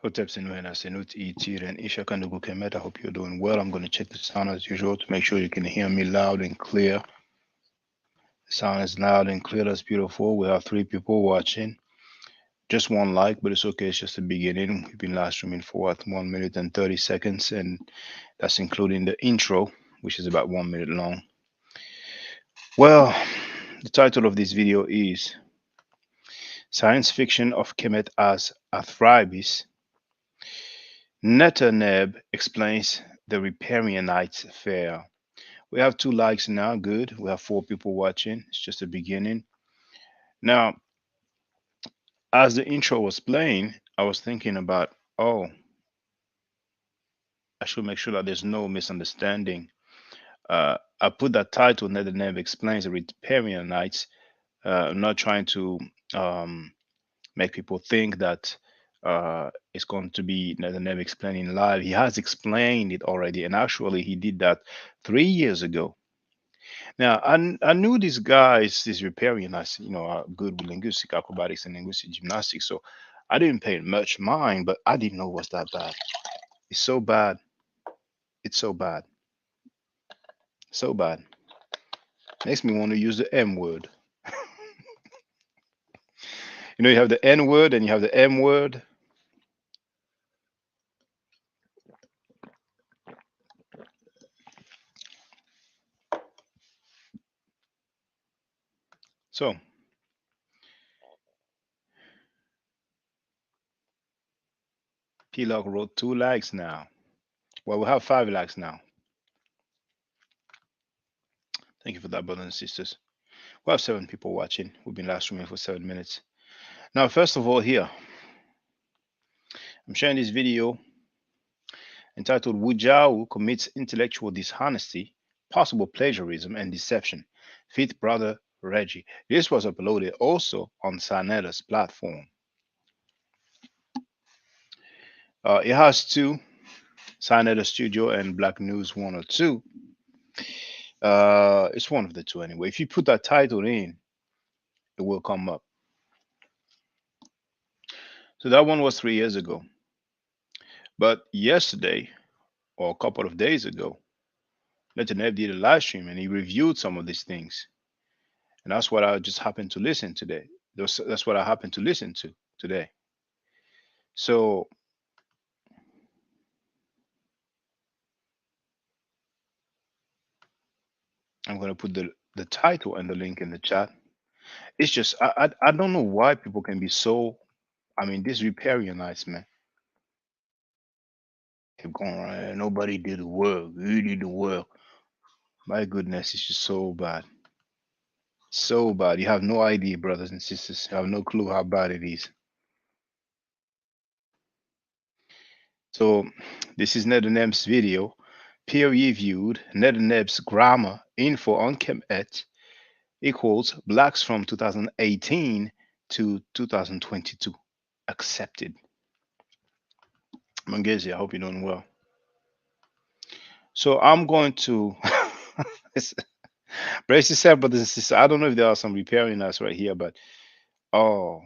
Hotep Sinuena Senut Itir and Isha Kandugu Kemet. I hope you're doing well. I'm going to check the sound as usual to make sure you can hear me loud and clear. The sound is loud and clear. That's beautiful. We have three people watching. Just one like, but it's okay. It's just the beginning. We've been live streaming for what, 1 minute and 30 seconds, and that's including the intro, which is about 1 minute long. Well, the title of this video is Science Fiction of Kemet as Athribis. Netaneb explains the riparianites affair. We have 2 likes now. Good. We have 4 people watching. It's just the beginning. Now, as the intro was playing, I was thinking about, oh, I should make sure that there's no misunderstanding. I put that title, Netaneb explains the riparianites. I'm not trying to um, make people think that it's going to be Netanyahu explaining live. He has explained it already, and actually, he did that 3 years ago. Now, I knew these guys, these riparianites, are good with linguistic acrobatics and linguistic gymnastics, so I didn't pay much mind, but I didn't know it was that bad. It's so bad. It's so bad. So bad. Makes me want to use the M word. You have the N word and you have the M word. So, P-Lock wrote 2 likes now. Well, we have 5 likes now. Thank you for that, brothers and sisters. We have 7 people watching. We've been live streaming for 7 minutes. Now, first of all, here, I'm sharing this video entitled Wujao Commits Intellectual Dishonesty, Possible Plagiarism and Deception. Fifth Brother Reggie. This was uploaded also on Sanetta's platform. It has two, Sanetta Studio and Black News 102. It's one of the two anyway. If you put that title in, it will come up. So that one was 3 years ago. But yesterday, or a couple of days ago, Netanyahu did a live stream and he reviewed some of these things. And that's what I just happened to listen today. That's what I happened to listen to today. So I'm going to put the title and the link in the chat. It's just, I don't know why people can be so, I mean, this riparianites, man. Keep going right. Nobody did the work. You did the work. My goodness, it's just so bad. So bad. You have no idea, brothers and sisters. You have no clue how bad it is. So this is Netaneb's video, peer-reviewed Netaneb's grammar info on Kemet equals blacks from 2018 to 2022. Accepted. Mangezi, I hope you're doing well. So I'm going to brace yourself, brothers and sisters. I don't know if there are some repairing us right here, but oh,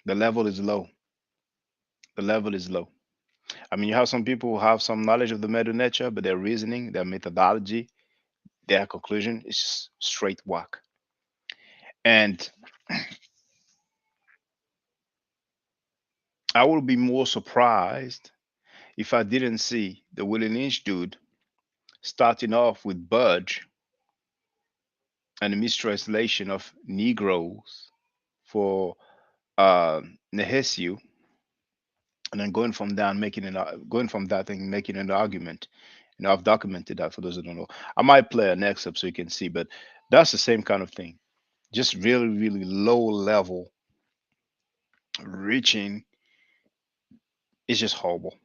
the level is low. The level is low. I mean, you have some people who have some knowledge of the meta nature, but their reasoning, their methodology, their conclusion is just straight whack. And I would be more surprised if I didn't see the Willie Lynch dude starting off with Budge and the mistranslation of Negroes for Nehesiu, and then going from that, going from that and making an argument. I've documented that for those who don't know. I might play an excerpt so you can see, but that's the same kind of thing. Just really, really low level reaching. It's just horrible.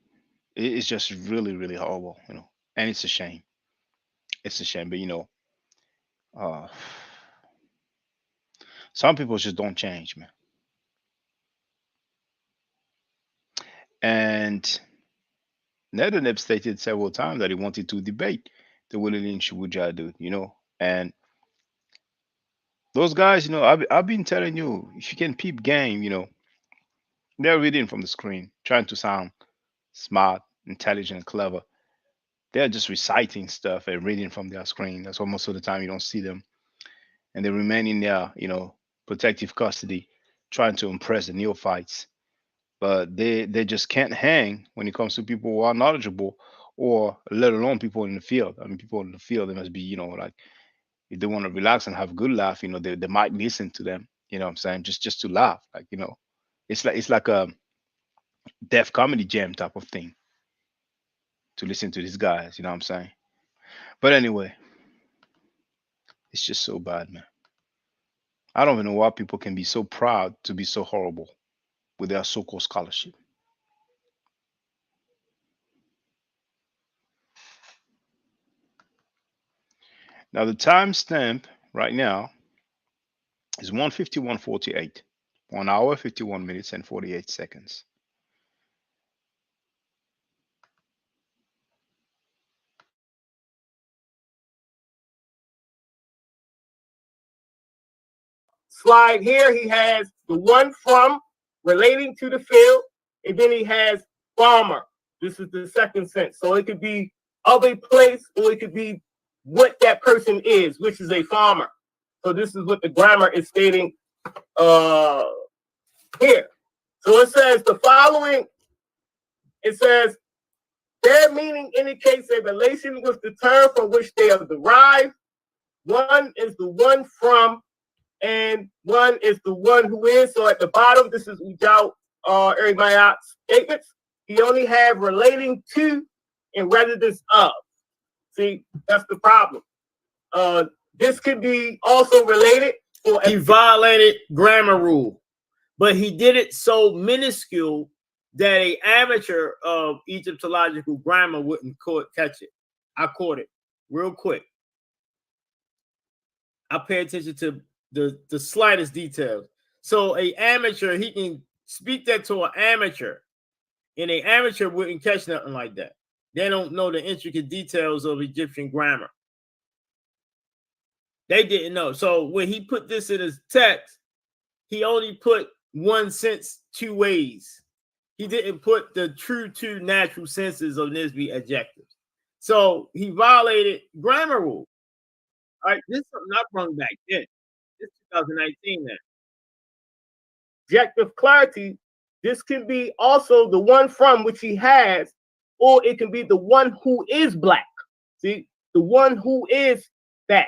It's just really, really horrible. And it's a shame. It's a shame, but uh, some people just don't change, man. And Netanyahu stated several times that he wanted to debate the Willie Lynch Wuja dude. And those guys, I've been telling you, if you can peep game, They're reading from the screen, trying to sound smart, intelligent, clever. They're just reciting stuff and reading from their screen. That's why most of the time you don't see them, and they remain in their, protective custody, trying to impress the neophytes. But they just can't hang when it comes to people who are knowledgeable, or let alone people in the field. I mean, people in the field, they must be, like, if they want to relax and have a good laugh, they might listen to them. You know what I'm saying? Just to laugh, like, it's like a deaf comedy jam type of thing to listen to these guys. You know what I'm saying? But anyway, it's just so bad, man. I don't even know why people can be so proud to be so horrible with their so-called scholarship. Now the timestamp right now is 1:51:48, 1 hour 51 minutes and 48 seconds. Slide here, he has the one from relating to the field, and then he has farmer. This is the second sense. So it could be of a place, or it could be what that person is, which is a farmer. So this is what the grammar is stating here. So it says the following, it says, their meaning indicates a relation with the term from which they are derived. One is the one from, and one is the one who is. So at the bottom, this is without Arimaeot's statements. He only have relating to and residence of. See, that's the problem. This could be also related. He violated grammar rule, but he did it so minuscule that an amateur of Egyptological grammar wouldn't catch it. I caught it real quick. I pay attention to the slightest details. So a amateur, he can speak that to an amateur, and an amateur wouldn't catch nothing like that. They don't know the intricate details of Egyptian grammar. They didn't know. So when he put this in his text, he only put one sense two ways. He didn't put the true two natural senses of Nisbe adjectives. So he violated grammar rule. All right, this is something I brought back then. This is 2019 now. Objective clarity, this can be also the one from which he has, or it can be the one who is black. See, the one who is that,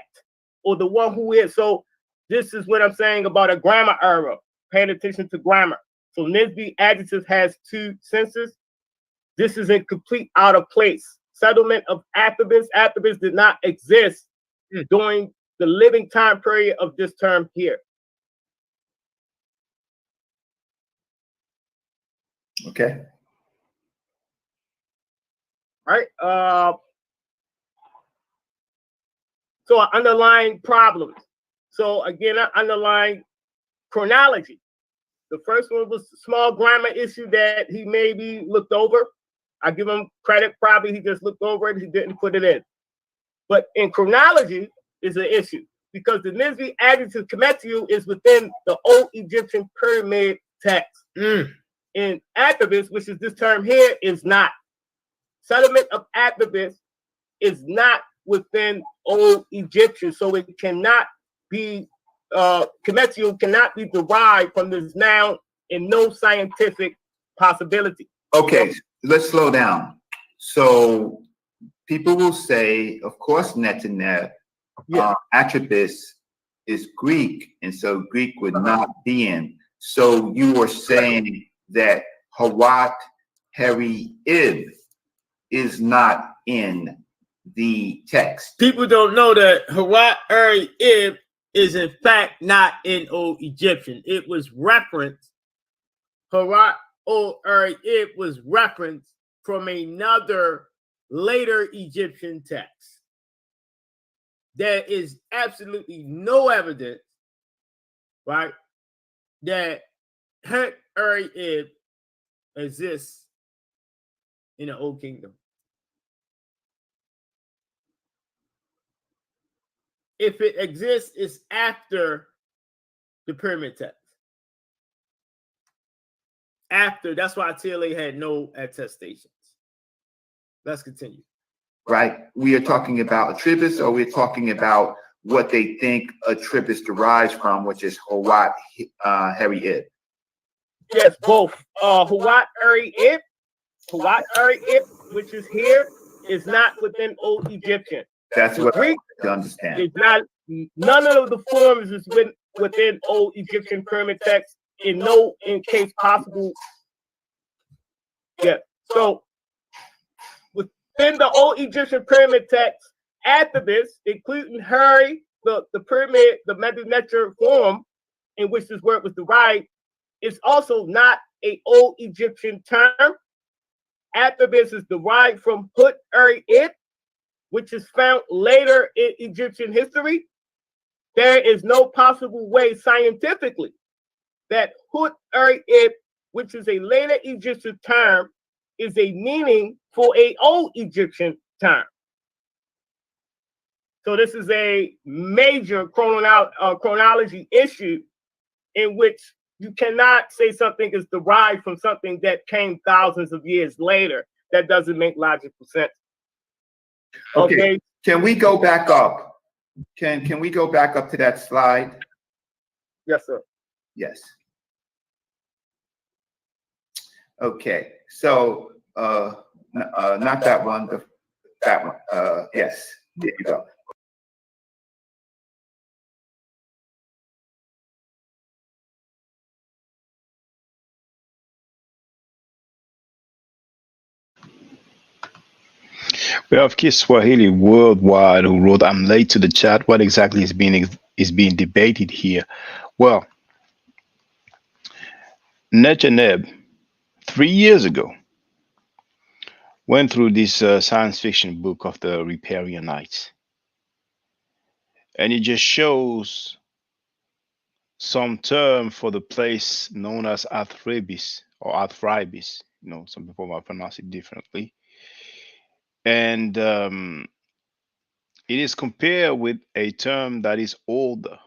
or the one who is. So this is what I'm saying about a grammar error. Paying attention to grammar. So Nisbe adjective has two senses. This is in complete out of place. Settlement of Athribis. Athribis did not exist during the living time period of this term here. Okay. All right. So underlying problems. So again, I underline chronology. The first one was a small grammar issue that he maybe looked over. I give him credit. Probably he just looked over it. He didn't put it in. But in chronology is an issue because the Nisbe adjective Kemetiu is within the old Egyptian pyramid text. In Athribis, which is this term here, is not. Settlement of Athribis is not within old Egyptian, so it cannot be Kemetiu cannot be derived from this noun in no scientific possibility. Okay, let's slow down. So people will say, of course, Netanel, Athribis is Greek, and so Greek would not be in. So you were saying that Hawat Heri-Ib is not in the text. People don't know that Hawat Heri-Ib is in fact not in Old Egyptian. It was referenced. Hawat Heri-Ib was referenced from another later Egyptian text. There is absolutely no evidence, right, that Hawat Heri-Ib exists in the Old Kingdom. If it exists, it's after the pyramid text. after. That's why TLA had no attestations. Let's continue. Right. We are talking about Athribis, or we're talking about what they think Athribis derives from, which is Hawat Heri Ib. Yes, both. Hawat Eri Ib, which is here, is not within Old Egyptian. That's The what Greek I want to understand. is not. None of the forms is within Old Egyptian pyramid text in case possible. Yeah. So within the Old Egyptian pyramid text, Athribis, including Heri, the pyramid, the Medu form in which this word was derived, is also not an Old Egyptian term. Athribis is derived from Hut Eri Ib, which is found later in Egyptian history. There is no possible way scientifically that Hut Eri Ib, which is a later Egyptian term, is a meaning for an Old Egyptian term. So this is a major chronology issue in which you cannot say something is derived from something that came thousands of years later. That doesn't make logical sense. Okay. Can we go back up? Can we go back up to that slide? Yes, sir. Yes. Okay. So not that one, that one. Yes. There you go. We have Kiswahili Worldwide who wrote, "I'm late to the chat. What exactly is being debated here?" Well, Netaneb 3 years ago went through this science fiction book of the riparianites, and it just shows some term for the place known as Athribis or Athribis. You know, some people might pronounce it differently, and it is compared with a term that is older.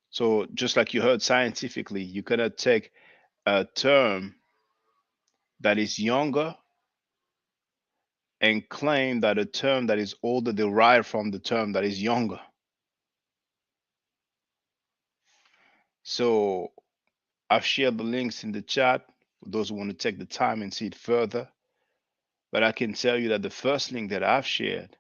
So just like you heard scientifically, you cannot take a term that is younger and claim that a term that is older derived from the term that is younger. So I've shared the links in the chat for those who want to take the time and see it further. But I can tell you that the first link that I've shared,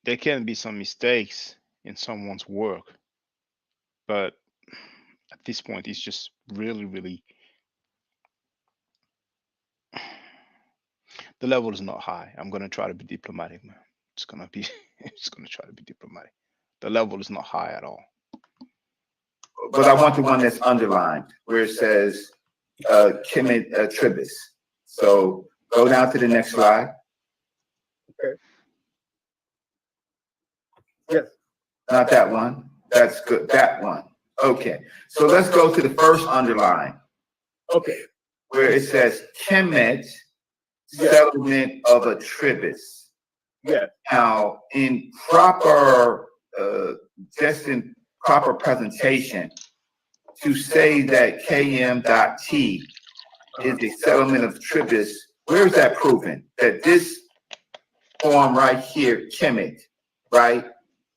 there can be some mistakes in someone's work, but at this point, it's just really, really, the level is not high. I'm gonna try to be diplomatic, man. It's gonna be, it's gonna try to be diplomatic. The level is not high at all. But I want the one that's underlined where it says Kemet Athribis. So go down to the next slide. Okay. Yes. Not that one. That's good. That one. Okay. So let's go to the first underline. Okay. Where it says Kemet settlement of Athribis. Yeah. Now, in proper, just in proper presentation, to say that KM.T is a settlement of Athribis, where is that proven? That this form right here, Kemet, right,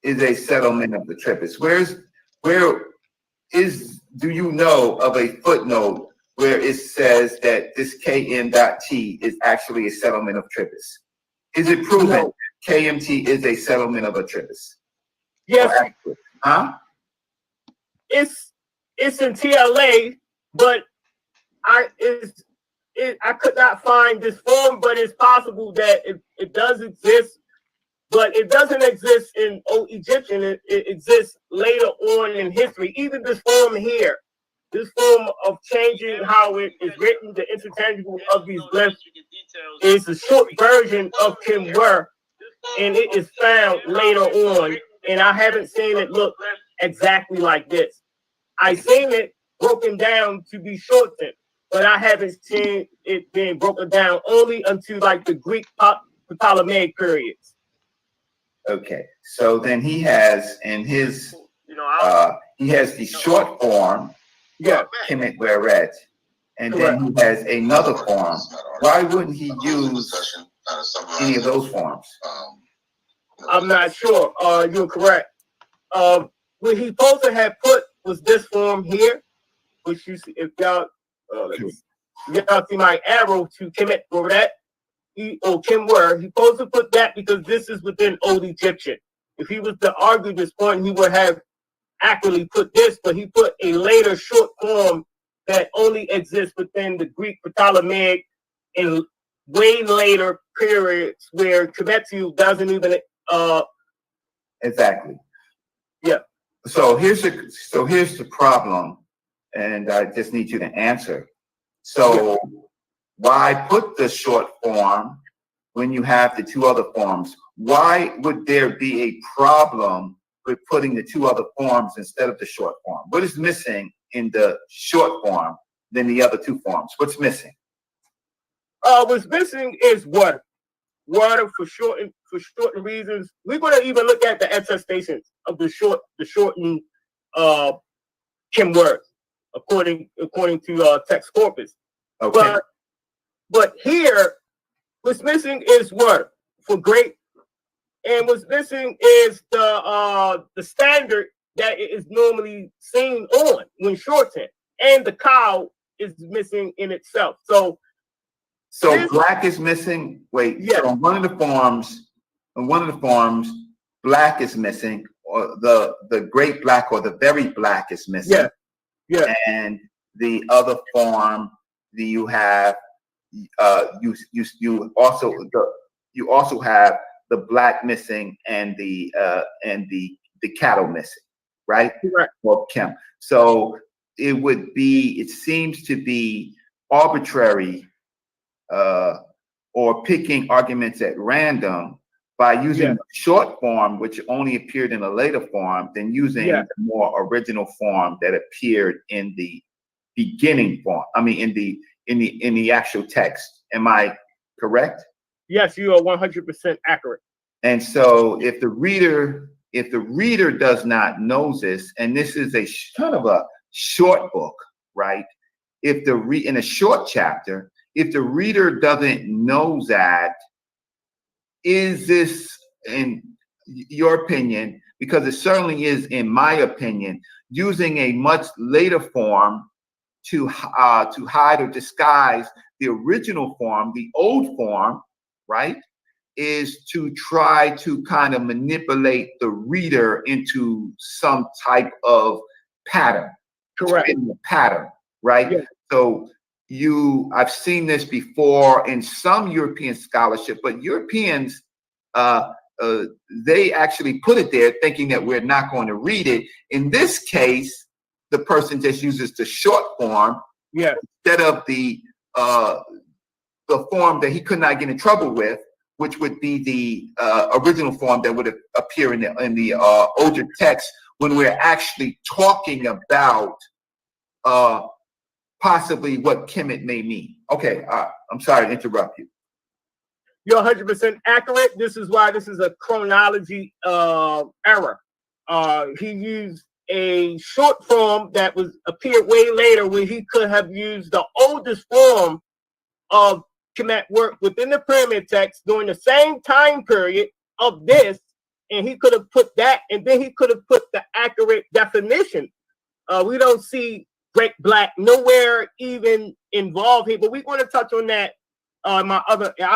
is a settlement of the Athribis. Do you know of a footnote where it says that this KM.T is actually a settlement of Athribis? Is it proven No. KMT is a settlement of Athribis? Yes. Huh? It's in TLA, but I could not find this form, but it's possible that it does exist, but it doesn't exist in Old Egyptian. It exists later on in history. Even this form here, this form of changing how it is written, the interchangeable of these glyphs, is a short version of Kimwer, and it is found later on, and I haven't seen it look exactly like this. I've seen it broken down to be shortened, but I haven't seen it being broken down only until like the Greek Ptolemaic periods. Okay, so then he has in his he has the short form, Yeah, Kemet Weret, and then he has another form. Why wouldn't he use any of those forms? I'm not sure. You're correct. What he supposed to have put was this form here, which you see, if y'all, y'all see my arrow to Kemet Weret, or Kimwer, he supposed to put that because this is within Old Egyptian. If he was to argue this point, he would have accurately put this, but he put a later short form that only exists within the Greek Ptolemaic and way later periods where Kemetu doesn't even Exactly. Yeah. So here's the problem, and I just need you to answer. So why put the short form when you have the two other forms? Why would there be a problem with putting the two other forms instead of the short form? What is missing in the short form than the other two forms? What's missing? What's missing is water. Water for shortened reasons. We're going to even look at the attestations of the shortened Kim words according to text corpus. Okay. But here, what's missing is water for great, and what's missing is the standard that it is normally seen on when shortened, and the cow is missing in itself. So black is missing. Wait, yeah. So in one of the forms, black is missing, or the great black or the very black is missing. Yeah. Yeah. And the other form, you have you also have the black missing and the cattle missing, right? Correct. Or Kim. So it seems to be arbitrary or picking arguments at random by using the short form, which only appeared in a later form, than using the more original form that appeared in the beginning form. I mean, in the actual text. Am I correct? Yes, you are 100% accurate. And so, if the reader does not know this, and this is a kind of a short book, right? In a short chapter, if the reader doesn't know that, is this, in your opinion, because it certainly is, in my opinion, using a much later form to hide or disguise the original form, the old form, right, is to try to kind of manipulate the reader into some type of pattern. Correct. Pattern, right? Yeah. So I've seen this before in some European scholarship, but Europeans, they actually put it there thinking that we're not going to read it. In this case, the person just uses the short form instead of the form that he could not get in trouble with, which would be the original form that would appear in the older text when we're actually talking about possibly what Kemet may mean. Okay, I'm sorry to interrupt you. You're 100% accurate. This is why this is a chronology error. He used a short form that appeared way later, when he could have used the oldest form of Kemet work within the pyramid text during the same time period of this, and he could have put that, and then he could have put the accurate definition. We don't see great black nowhere even involved here, but we're going to touch on that. I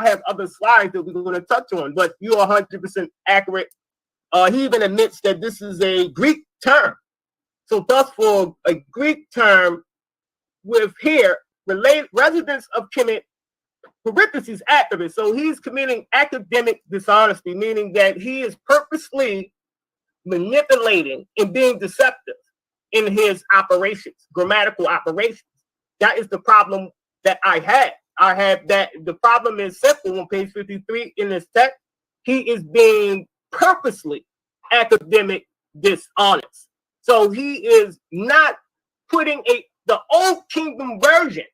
have other slides that we're going to touch on, but you are 100% accurate. He even admits that this is a Greek term. So thus, for a Greek term with here, residents of Kemet, parentheses, Athribis. So he's committing academic dishonesty, meaning that he is purposely manipulating and being deceptive in his operations, grammatical operations. That is the problem that I had. I have that. The problem is simple. On page 53 in this text, he is being purposely academic dishonest. So he is not putting the Old Kingdom version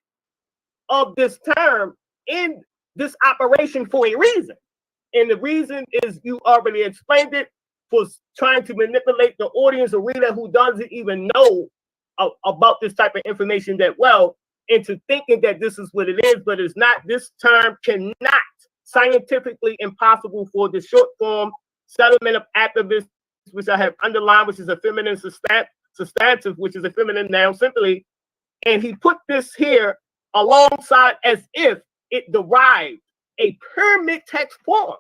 of this term in this operation for a reason. And the reason is you already explained it, for trying to manipulate the audience or reader who doesn't even know about this type of information that well into thinking that this is what it is, but it's not. This term cannot, scientifically impossible for the short form settlement of Athribis, which I have underlined, which is a feminine substantive, which is a feminine noun simply. And he put this here alongside as if it derived a pyramid text form.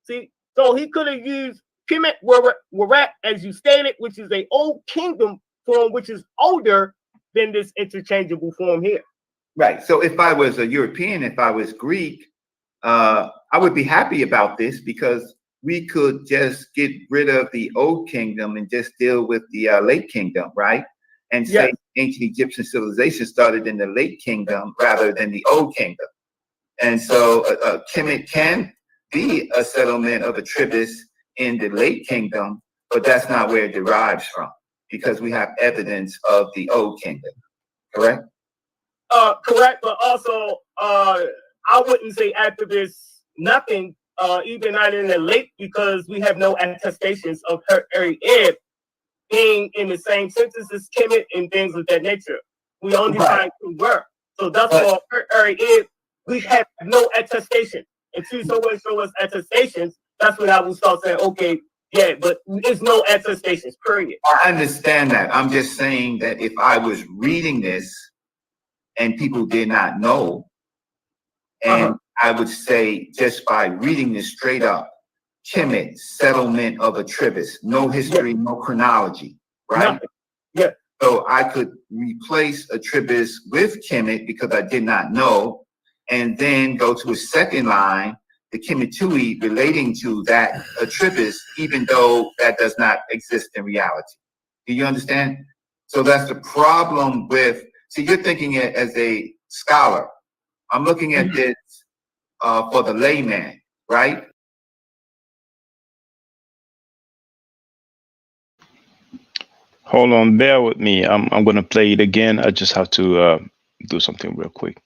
See, so he could have used Kemet Weret, as you stated, which is a old kingdom form, which is older than this interchangeable form here. Right. So if I was a European, if I was Greek, I would be happy about this because we could just get rid of the old kingdom and just deal with the late kingdom, right? And say ancient Egyptian civilization started in the late kingdom rather than the old kingdom. And so Kemet can be a settlement of Athribis in the late kingdom, but that's not where it derives from because we have evidence of the old kingdom, correct? Correct, but also I wouldn't say Athribis nothing, even not in the late, because we have no attestations of her Ed being in the same census as Kemet and things of that nature. We only find two work. So that's why her Ed, we have no attestation. Until someone show us attestations, that's when I will start saying, okay, yeah, but there's no attestations, period. I understand that. I'm just saying that if I was reading this and people did not know, and I would say just by reading this straight up, Kemet, settlement of Athribis, no history, no chronology, right? Nothing. Yeah. So I could replace Athribis with Kemet because I did not know, and then go to a second line, the Kemetui relating to that Athribis, even though that does not exist in reality. Do you understand? So that's the problem with, see, you're thinking it as a scholar. I'm looking at this for the layman, right? Hold on, bear with me. I'm gonna play it again. I just have to do something real quick.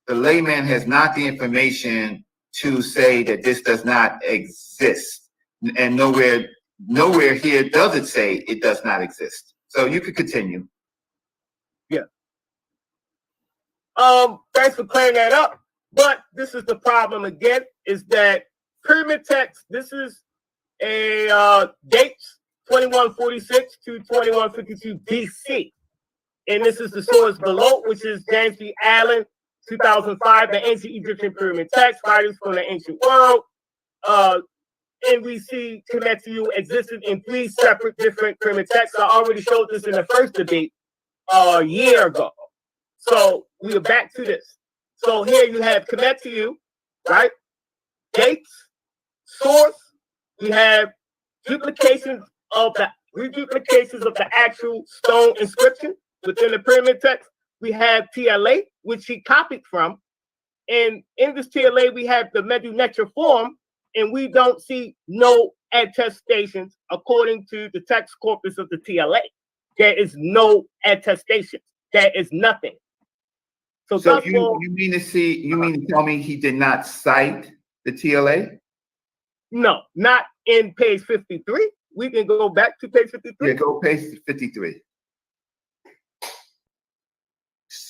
The layman has not the information to say that this does not exist. And nowhere here does it say it does not exist. So you could continue. Yeah. Thanks for clearing that up. But this is the problem again, is that pyramid text, this is a dates 2146 to 2152 BC. And this is the source below, which is James B. Allen, 2005, the ancient Egyptian pyramid text, writers from the ancient world. And we see Kemet existed in 3 separate different pyramid texts. I already showed this in the first debate a year ago. So we are back to this. So here you have Kemet, right? Dates, source. We have reduplications of the actual stone inscription within the pyramid text. We have TLA, which he copied from. And in this TLA, we have the Medu-Neter form, and we don't see no attestations according to the text corpus of the TLA. There is no attestation. There is nothing. So you mean to tell me he did not cite the TLA? No, not in page 53. We can go back to page 53. Yeah, go page 53.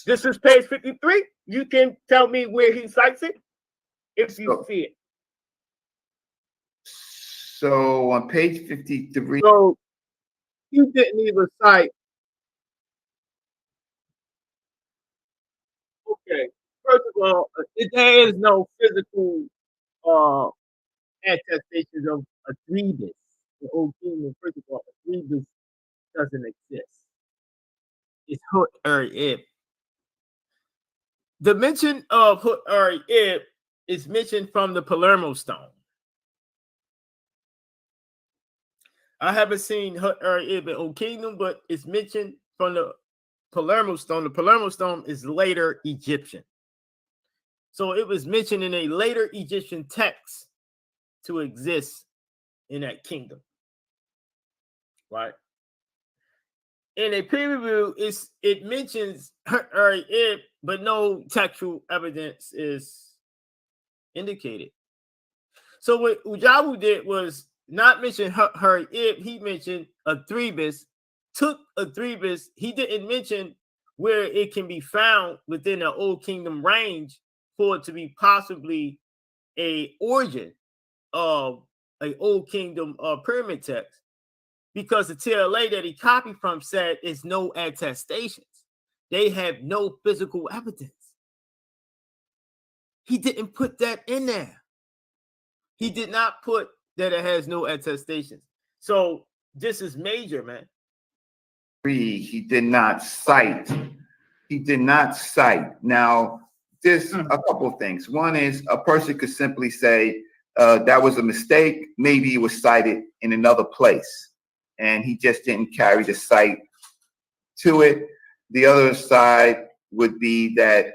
This is page 53. You can tell me where he cites it if you see it. So on page 53. So you didn't even cite. Okay. First of all, there is no physical attestations of Athribis, the old kingdom. First of all, Athribis doesn't exist. It's Hut-ur-ib. The mention of Hut-ur-ib is mentioned from the Palermo stone. I haven't seen Hut-ur-ib in Old Kingdom, but it's mentioned from the Palermo stone. The Palermo stone is later Egyptian. So it was mentioned in a later Egyptian text to exist in that kingdom. Right? In a peer review, it mentions Hut-ur-ib, but no textual evidence is indicated. So what Ujabu did was not mention Hut-ur-ib, he mentioned Athribis, took Athribis. He didn't mention where it can be found within the Old Kingdom range for it to be possibly a origin of an Old Kingdom pyramid text, because the TLA that he copied from said is no attestations. They have no physical evidence. He didn't put that in there. He did not put that it has no attestations. So this is major, man. He did not cite. He did not cite. Now, there's a couple of things. One is a person could simply say that was a mistake. Maybe it was cited in another place, and he just didn't carry the cite to it. The other side would be that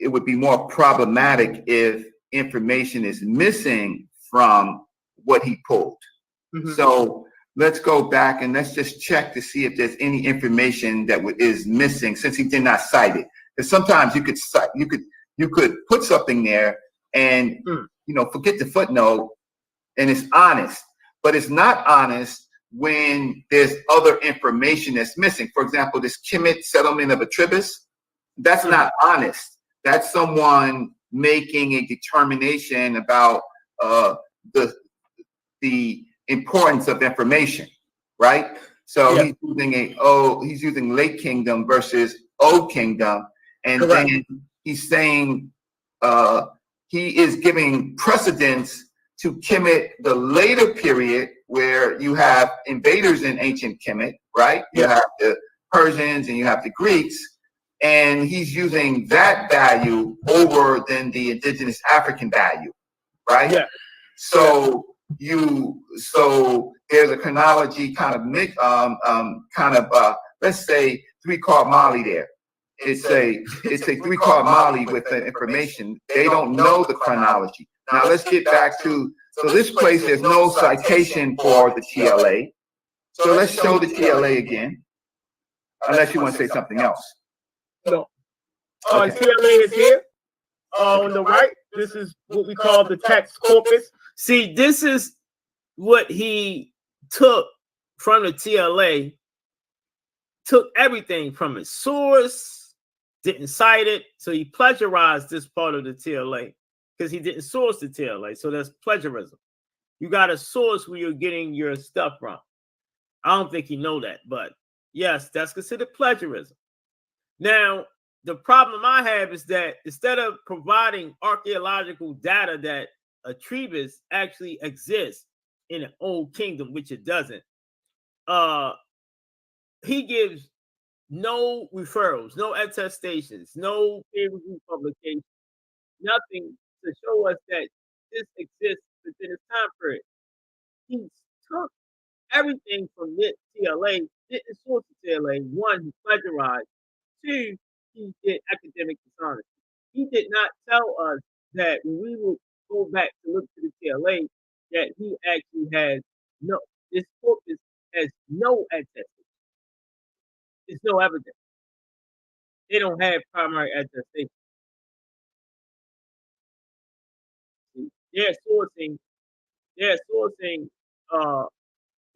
it would be more problematic if information is missing from what he pulled. Mm-hmm. So let's go back and let's just check to see if there's any information that is missing, since he did not cite it. Because sometimes you could put something there and forget the footnote, and it's honest, but it's not honest when there's other information that's missing. For example, this Kemet settlement of Athribis, that's not honest. That's someone making a determination about the importance of information, right? So he's using late kingdom versus old kingdom, and then he's saying he is giving precedence to Kemet, the later period where you have invaders in ancient Kemet, right? You have the Persians and you have the Greeks, and he's using that value over than the indigenous African value, right? Yeah. So there's a chronology kind of let's say 3-card Mali there. It's a 3-card Mali with the information. They don't know the chronology. Now let's get back to, so this place there's no citation for the TLA. So let's show the TLA again, unless you want to say something else. No. Okay. TLA is here on the right. This is what we call the text corpus. See, this is what he took from the TLA, took everything from its source, didn't cite it, so he plagiarized this part of the TLA because he didn't source the TLA. So that's plagiarism. You got to source where you're getting your stuff from. I don't think he know that, but yes, that's considered plagiarism. Now, the problem I have is that instead of providing archaeological data that Athribis actually exists in an old kingdom, which it doesn't, he gives no referrals, no attestations, no peer-reviewed publication, nothing to show us that this exists within this time period. He took everything from this TLA, didn't source the TLA. One, he plagiarized. Two, he did academic dishonesty. He did not tell us that when we will go back to look to the TLA, that he actually has no, this corpus has no attestation. There's no evidence. They don't have primary attestation. They're sourcing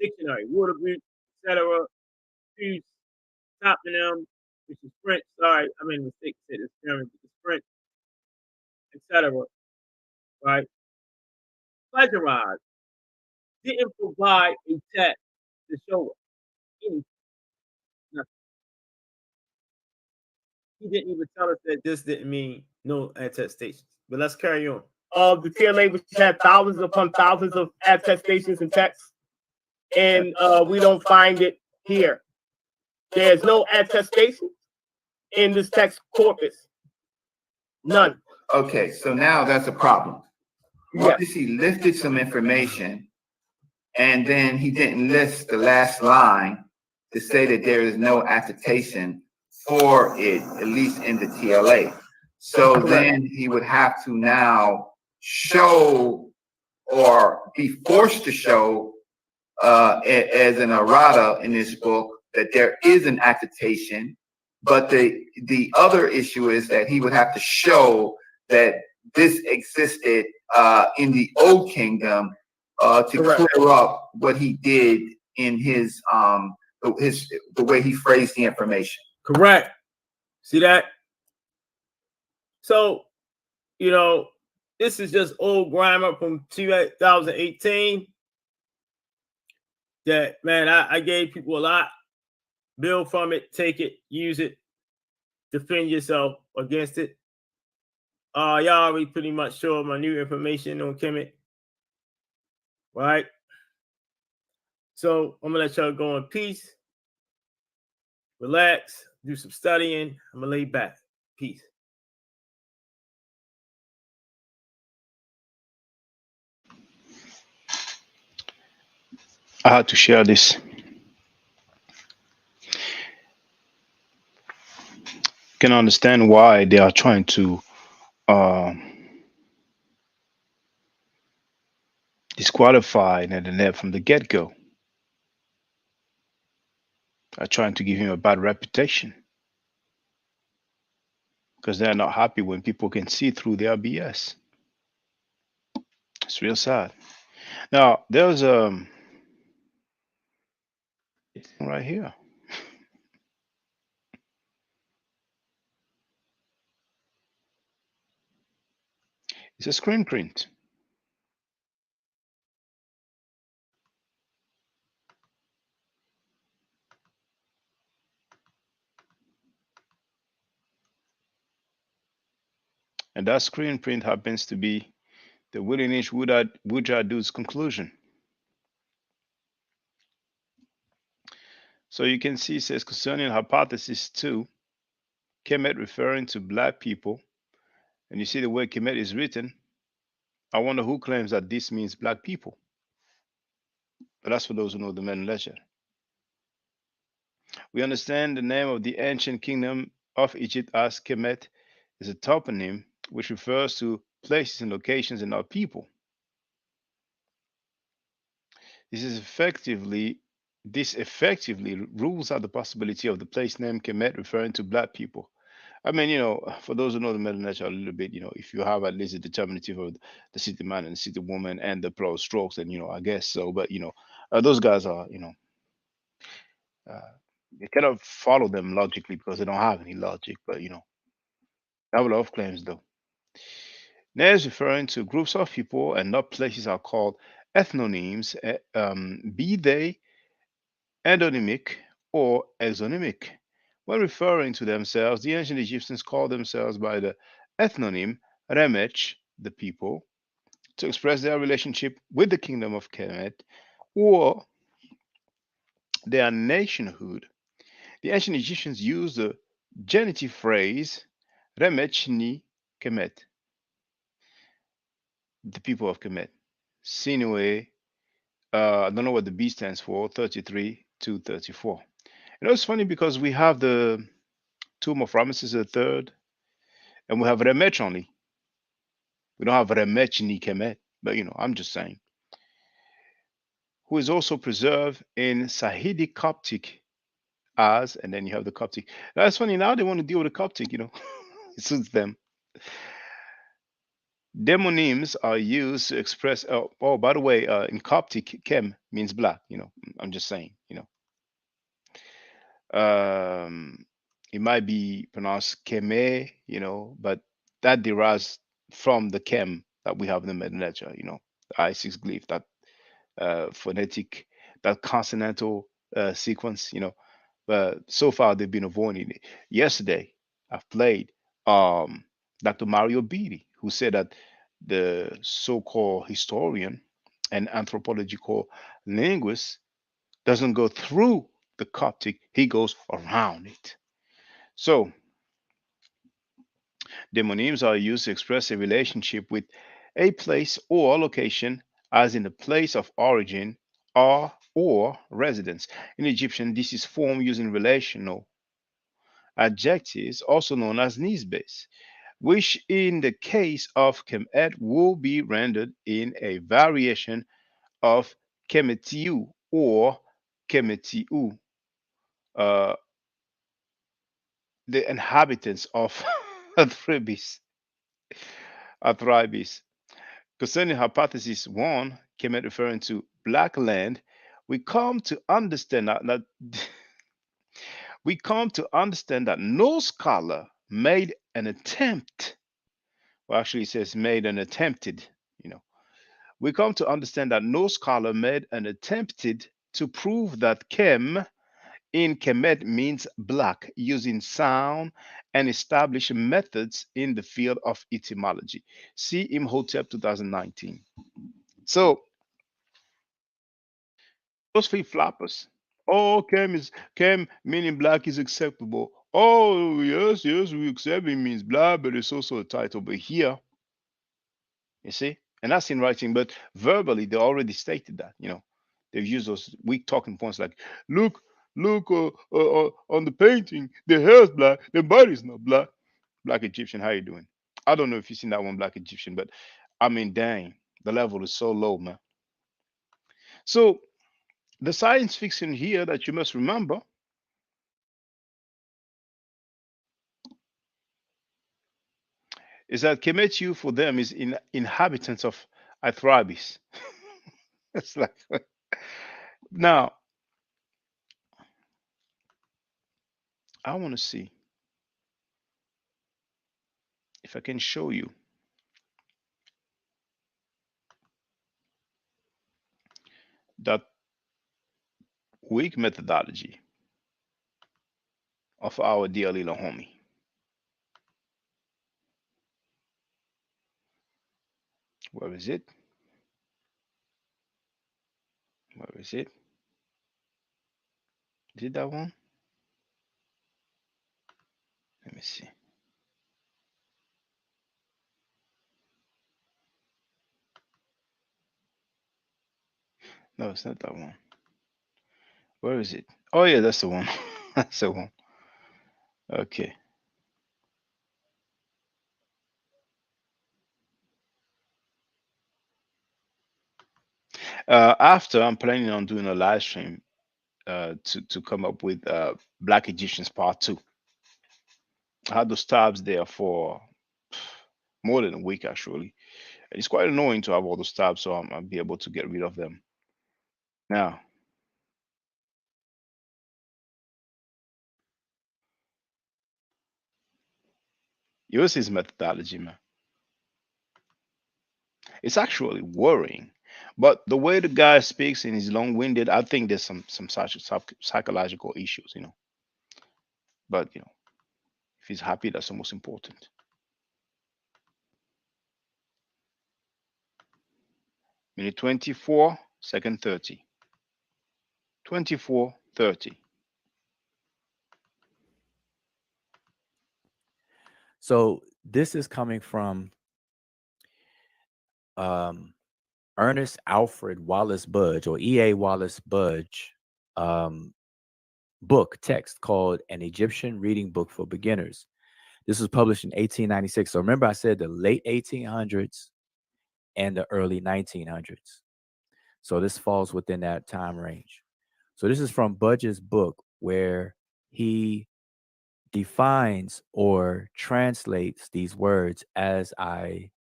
dictionary, Waterbury, etc. Choose toponym, which is French. Sorry, I made a mistake. Said it's German, but it's French, etc. Right? Plagiarized. Didn't provide a text to show us anything. Nothing. He didn't even tell us that this didn't mean no attestations. But let's carry on. The TLA, which had thousands upon thousands of attestations and texts, and we don't find it here. There's no attestation in this text corpus. None. Okay, so now that's a problem. Yes. Notice he lifted some information, and then he didn't list the last line to say that there is no attestation for it, at least in the TLA. So then he would have to now show or be forced to show as an errata in this book that there is an attestation, but the other issue is that he would have to show that this existed in the Old Kingdom to clear up what he did in his the way he phrased the information. Correct. See that? So, you know, this is just old grammar from 2018 that, man, I gave people a lot. Build from it, take it, use it, defend yourself against it. Y'all already pretty much showed my new information on Kemet, right? So I'm gonna let y'all go in peace, relax, do some studying. I'm gonna lay back. Peace. I had to share this. Can understand why they are trying to disqualify Netanyahu from the get-go. Are trying to give him a bad reputation because they're not happy when people can see through their BS. It's real sad. Now there's right here. It's a screen print. And that screen print happens to be the Willinish Wujadu's conclusion. So you can see it says concerning hypothesis 2, Kemet referring to black people. And you see the way Kemet is written. I wonder who claims that this means black people. But that's for those who know the Medu Neter. We understand the name of the ancient kingdom of Egypt as Kemet is a toponym which refers to places and locations and not people. This effectively rules out the possibility of the place name Kemet referring to black people. I mean, you know, for those who know the Medu Neter a little bit, you know, if you have at least a determinative of the city man and the city woman and the plural strokes, then, you know, I guess so. But, you know, those guys are, you know, you cannot follow them logically because they don't have any logic. But, you know, I have a lot of claims though. Names referring to groups of people and not places are called ethnonyms, be they endonymic or exonymic. When referring to themselves, the ancient Egyptians called themselves by the ethnonym Remech, the people, to express their relationship with the kingdom of Kemet or their nationhood. The ancient Egyptians used the genitive phrase Remech ni Kemet, the people of Kemet. Sinue, I don't know what the B stands for, 33 to 34. You know, it's funny because we have the tomb of Ramesses III and we have Remech only. We don't have Remech ni Kemet, but I'm just saying. Who is also preserved in Sahidic Coptic as, and then you have the Coptic. That's funny. Now they want to deal with the Coptic, it suits them. Demonyms are used to express, oh, by the way, in Coptic, Kem means black, I'm just saying, Um, it might be pronounced Keme, but that derives from the Kem that we have in the Middle Ledger, the I6 glyph, that phonetic, that consonantal sequence, But so far they've been avoiding it. Yesterday, I've played um, Dr. Mario Beatty, who said that the so-called historian and anthropological linguist doesn't go through the Coptic, he goes around it. So demonyms are used to express a relationship with a place or location, as in the place of origin or residence. In Egyptian, this is formed using relational adjectives, also known as nisbes, which in the case of Kemet will be rendered in a variation of Kemetiu or Kemetiu, uh, the inhabitants of Athribis. Athribis. Concerning hypothesis one, Kemet referring to black land, we come to understand that we come to understand that no scholar made an attempt. Well, actually, it says made an attempted. You know, we come to understand that no scholar made an attempted to prove that Kem in Kemet means black using sound and established methods in the field of etymology. See Imhotep 2019. So those flip floppers. Oh, Kem meaning black is acceptable. Oh, yes, yes, we accept it means black, but it's also a title. But here, you see, and that's in writing, but verbally they already stated that. They've used those weak talking points like, look, look, on the painting, the hair is black, the body's not black. Black Egyptian, how you doing? I don't know if you've seen that one, Black Egyptian, but I mean, dang, the level is so low, man. So the science fiction here that you must remember is that Kemetu for them is inhabitants of Athribis. It's like now I want to see if I can show you that weak methodology of our dear little homie. Where is it? Where is it? Is it that one? Let me see. No, it's not that one. Where is it? Oh yeah, that's the one. That's the one. Okay. After I'm planning on doing a live stream to come up with Black Egyptians Part Two. I had those tabs there for more than a week actually. It's quite annoying to have all those tabs, so I'll be able to get rid of them. Now, Use his methodology, man. It's actually worrying. But the way the guy speaks and he's long-winded, I think there's some such psychological issues, you know. But if he's happy, that's the most important. Minute 24, second 30. 24:30. So this is coming from Ernest Alfred Wallace Budge, or E.A. Wallace Budge, book text called An Egyptian Reading Book for Beginners. This was published in 1896. So remember, I said the late 1800s and the early 1900s. So this falls within that time range. So this is from Budge's book, where he defines or translates these words as I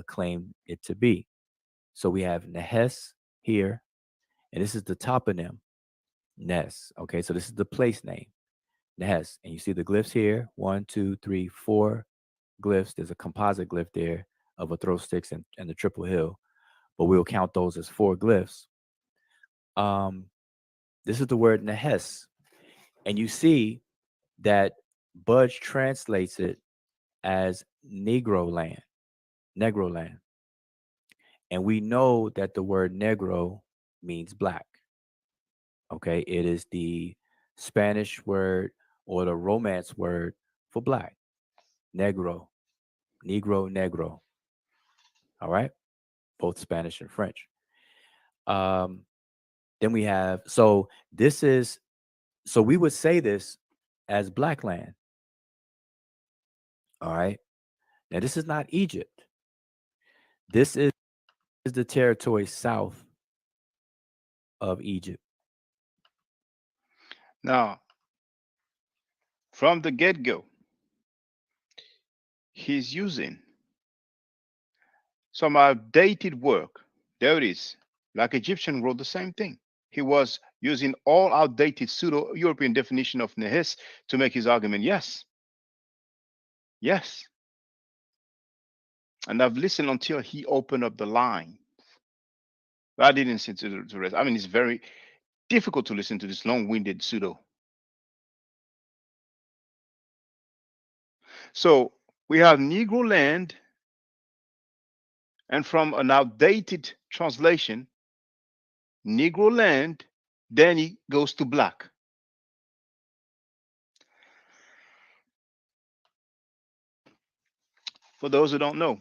claim it to be. So we have Nehes here, and this is the toponym, Nes. Okay, so this is the place name, Nehes. And you see the glyphs here, 1, 2, 3, 4 glyphs. There's a composite glyph there of a throw sticks and the triple hill, but we'll count those as 4 glyphs. This is the word Nehes. And you see that Budge translates it as Negro land. And we know that the word Negro means black. Okay, it is the Spanish word or the Romance word for black. Negro. Negro. All right, both Spanish and French. Then we have, so we would say this as black land. All right. Now, this is not Egypt. This is the territory south of Egypt. Now, from the get-go, he's using some outdated work. There it is. Like Egyptian wrote the same thing. He was using all outdated pseudo-European definition of Nehes to make his argument. Yes. And I've listened until he opened up the line. But I didn't listen to the rest. I mean, it's very difficult to listen to this long-winded pseudo. So we have Negro land, and from an outdated translation, Negro land, then he goes to black. For those who don't know,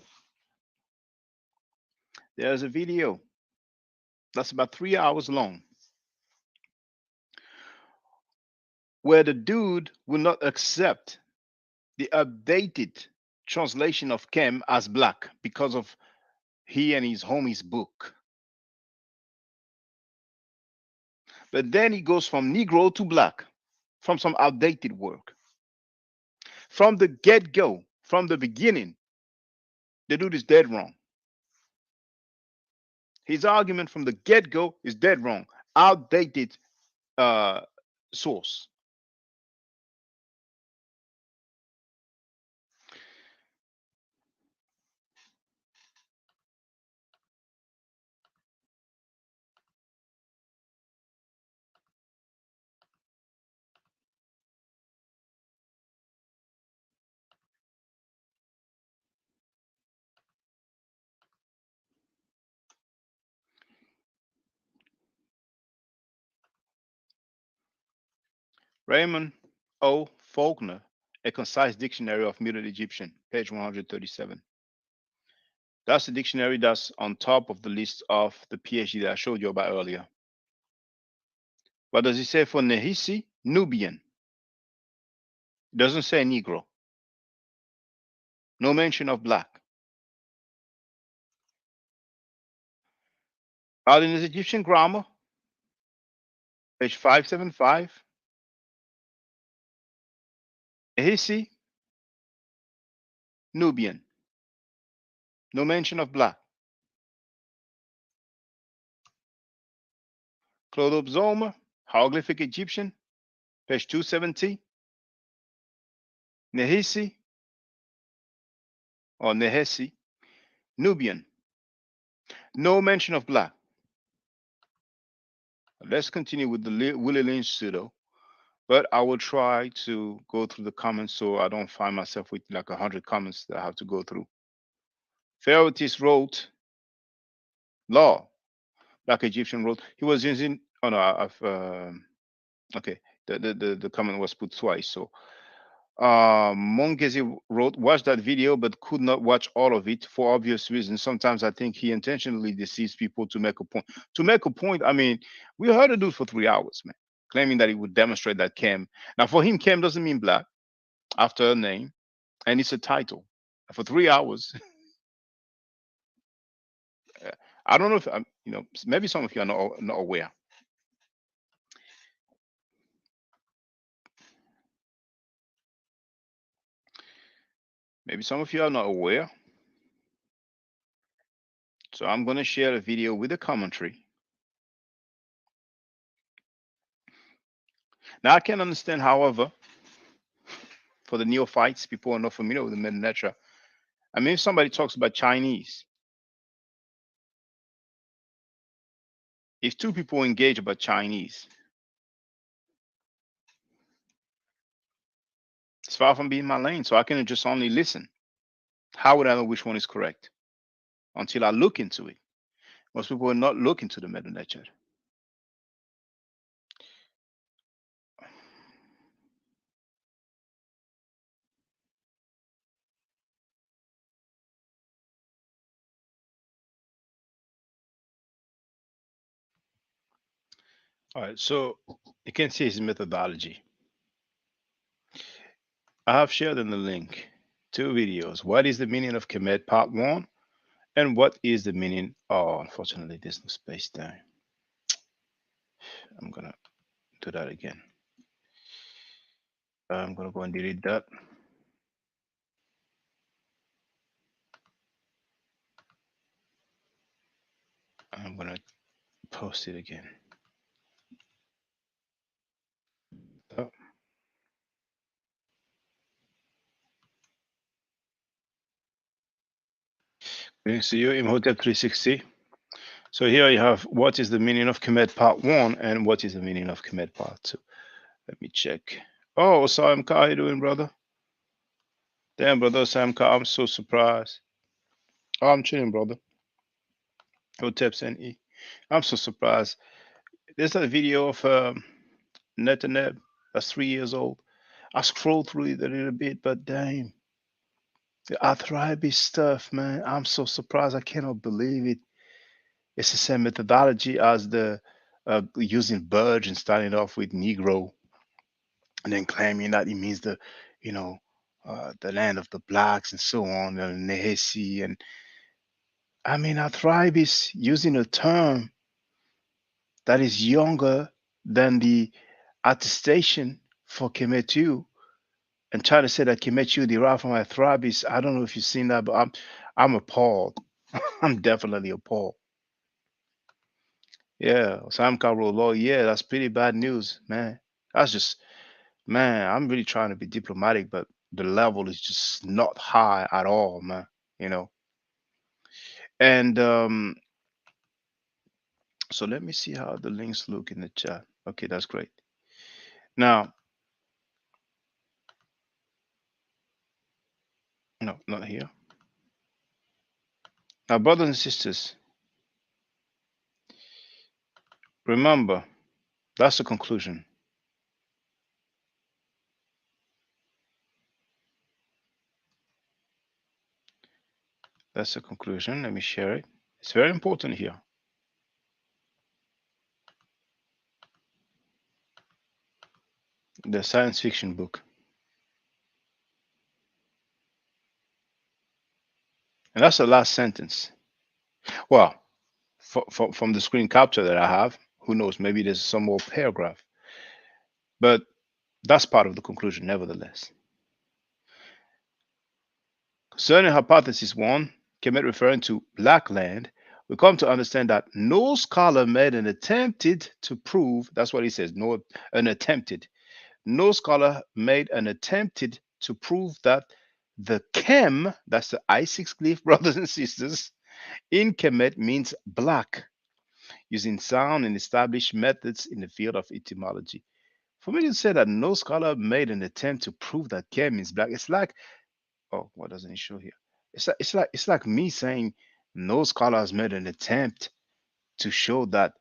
there's a video that's about 3 hours long where the dude will not accept the updated translation of Kem as black because of he and his homie's book. But then he goes from Negro to black from some outdated work. From the get-go, from the beginning, the dude is dead wrong. His argument from the get-go is dead wrong. Outdated source. Raymond O. Faulkner, A Concise Dictionary of Middle Egyptian, page 137. That's the dictionary that's on top of the list of the PhD that I showed you about earlier. What does it say for Nehisi? Nubian. It doesn't say Negro. No mention of black. Out in his Egyptian grammar, page 575. Nehisi, Nubian. No mention of black. Clodopsoma, hieroglyphic Egyptian, page 270. Nehisi, or Nehesi, Nubian. No mention of black. Let's continue with the Willie Lynch pseudo, but I will try to go through the comments so I don't find myself with like 100 comments that I have to go through. Pharaohtis wrote law. Black Egyptian wrote. He was using. Oh no, I've. Okay, the comment was put twice. So Mongezi wrote, watch that video, but could not watch all of it for obvious reasons. Sometimes I think he intentionally deceives people to make a point. To make a point, I mean, we heard a dude for 3 hours, man, claiming that he would demonstrate that Chem. Now, for him, Chem doesn't mean black after a name, and it's a title. For 3 hours, I don't know if maybe some of you are not aware. Maybe some of you are not aware. So I'm going to share a video with a commentary. Now I can understand, however, for the neophytes, people who are not familiar with the Meta Nature. I mean, if somebody talks about Chinese, if two people engage about Chinese, it's far from being my lane, so I can just only listen. How would I know which one is correct? Until I look into it. Most people are not looking to the Meta Nature. All right, so you can see his methodology. I have shared in the link 2 videos. What is the meaning of Kemet Part 1? And what is the meaning? Oh, unfortunately, there's no space there. I'm gonna do that again. I'm gonna go and delete that. I'm gonna post it again. Oh. Okay, so you're Imhotep 360. So here you have what is the meaning of Kemet Part 1 and what is the meaning of Kemet Part 2. Let me check. Oh, Samka, how you doing, brother? Damn, brother Samka, I'm so surprised. Oh, I'm chilling, brother. Hotep E. I'm so surprised. There's a video of Netaneb that's 3 years old. I scrolled through it a little bit, but damn. The Athribis stuff, man. I'm so surprised. I cannot believe it. It's the same methodology as the using Budge and starting off with Negro and then claiming that it means you know, the land of the blacks and so on, and Nehesi. And I mean, Athribis using a term that is younger than the attestation for Kemetu and try to say that Kemetu derived from Athribis. I don't know if you've seen that, but I'm appalled. I'm definitely appalled. Yeah, Sam Carroll law. Yeah, that's pretty bad news, man. That's just, man. I'm really trying to be diplomatic, but the level is just not high at all, man. You know. And so let me see how the links look in the chat. Okay, that's great. Now, no, not here. Now, brothers and sisters, remember, that's the conclusion. That's the conclusion. Let me share it. It's very important here. The science fiction book. And that's the last sentence. Well, from the screen capture that I have, who knows, maybe there's some more paragraph. But that's part of the conclusion, nevertheless. Concerning hypothesis 1, Kemet referring to black land, we come to understand that no scholar made an attempted to prove, that's what he says, no scholar made an attempted to prove that The Kem, that's the I6 glyph, brothers and sisters, in Kemet means black, using sound and established methods in the field of etymology. For me to say that no scholar made an attempt to prove that Kem means black, it's like, oh, what doesn't it show here? It's like me saying no scholar has made an attempt to show that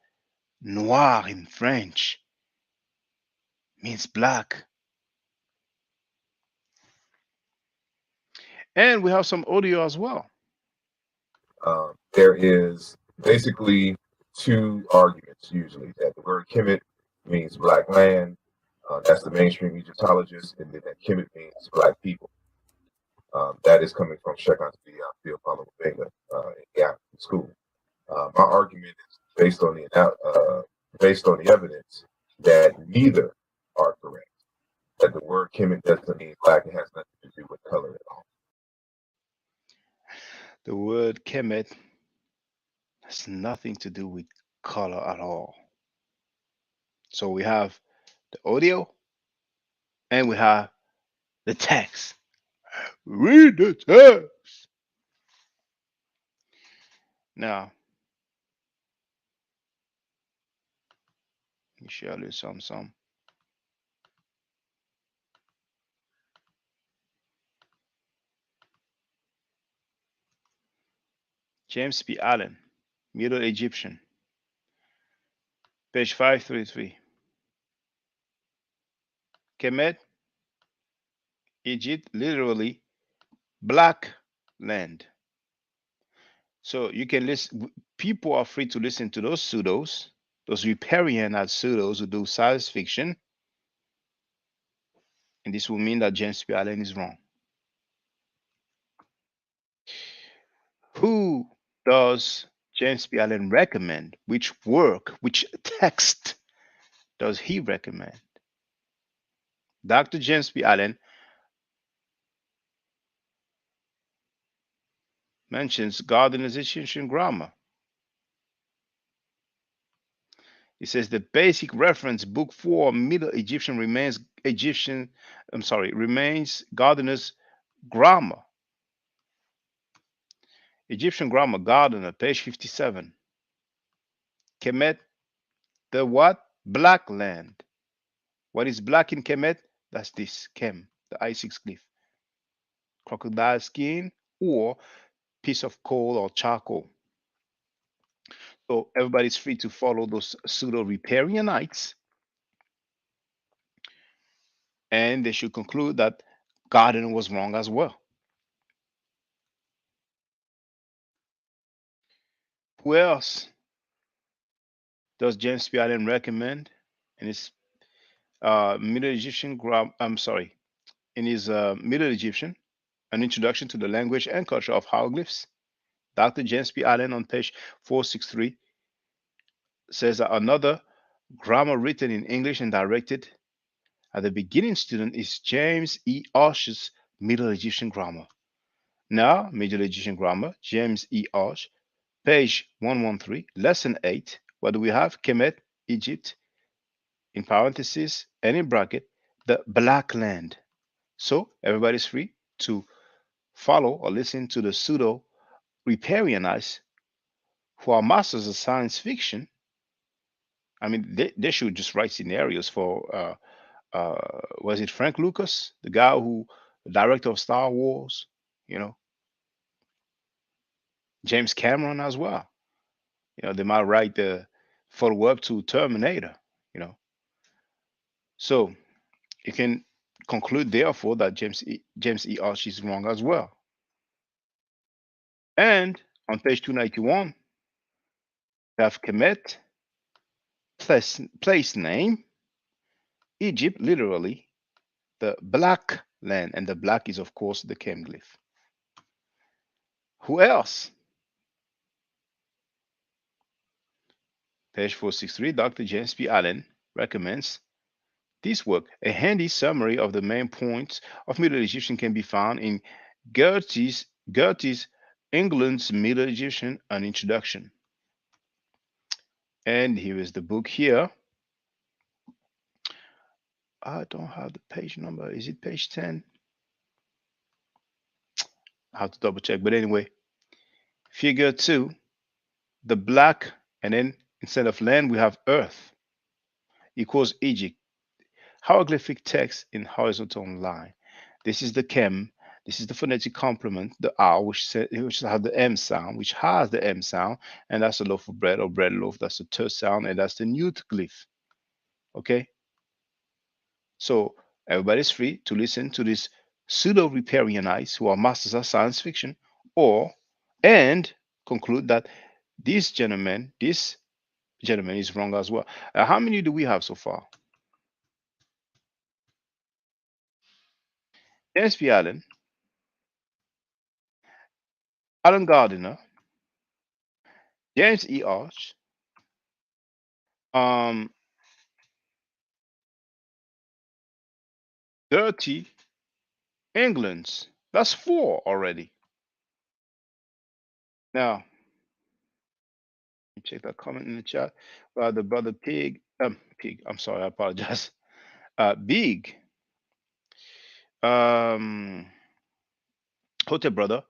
noir in French means black. And we have some audio as well. There is basically two arguments usually that the word Kemet means black land. That's the mainstream Egyptologist, and then that Kemet means black people. That is coming from Shekhan Field Paulo Vega in Gap School. My argument is based on the evidence that neither are correct. That the word Kemet doesn't mean black; it has nothing to do with color at all. The word Kemet has nothing to do with color at all. So we have the audio and we have the text. Read the text. Now, let me share you some. James P. Allen, Middle Egyptian, page 533. Kemet, Egypt, literally black land. So you can listen, people are free to listen to those pseudos, those riparianite pseudos who do science fiction. And this will mean that James P. Allen is wrong. Who does James P. Allen recommend? Which work, which text does he recommend? Dr. James P. Allen mentions Gardner's Egyptian grammar. He says the basic reference, book 4, Middle Egyptian remains Gardner's grammar. Egyptian grammar, Gardner, page 57. Kemet, the what? Black land. What is black in Kemet? That's this, Kem, the I6 glyph. Crocodile skin or piece of coal or charcoal. So everybody's free to follow those pseudo riparianites, and they should conclude that Gardner was wrong as well. Who else does James P. Allen recommend in his Middle Egyptian in his Middle Egyptian, an introduction to the language and culture of hieroglyphs? Dr. James P. Allen on page 463 says that another grammar written in English and directed at the beginning student is James E. Arsh's Middle Egyptian grammar. Now, Middle Egyptian grammar, James E. Arsh, page 113, lesson 8. What do we have? Kemet, Egypt, in parentheses and in bracket, the Black Land. So everybody's free to follow or listen to the pseudo riparianites who are masters of science fiction. I mean, they should just write scenarios for was it Frank Lucas, the guy who director of Star Wars, you know, James Cameron as well. You know, they might write the follow-up to Terminator, you know. So you can conclude therefore that James E. Arch is wrong as well. And on page 291, we have Kemet, place name, Egypt, literally, the black land, and the black is of course the Kem glyph. Who else? Page 463, Dr. James P. Allen recommends this work. A handy summary of the main points of Middle Egyptian can be found in Goethe's England's Middle Egyptian, an introduction. And here is the book here. I don't have the page number. Is it page 10? I have to double check. But anyway, figure two, the black, and then instead of land, we have earth equals Egypt. Hieroglyphic text in horizontal line. This is the chem. This is the phonetic complement, the R, which has the M sound, which has the M sound, and that's a loaf of bread or bread loaf. That's the T sound, and that's the newt glyph. Okay, so everybody's free to listen to these pseudo riparianites who are masters of science fiction, or and conclude that this gentleman is wrong as well. How many do we have so far? James P. Allen, Alan Gardiner, James E. Arch, um, Dirty Englands. That's four already. Now, check that comment in the chat. The brother Pig. I'm sorry, I apologize. Big. Um, Hotel brother,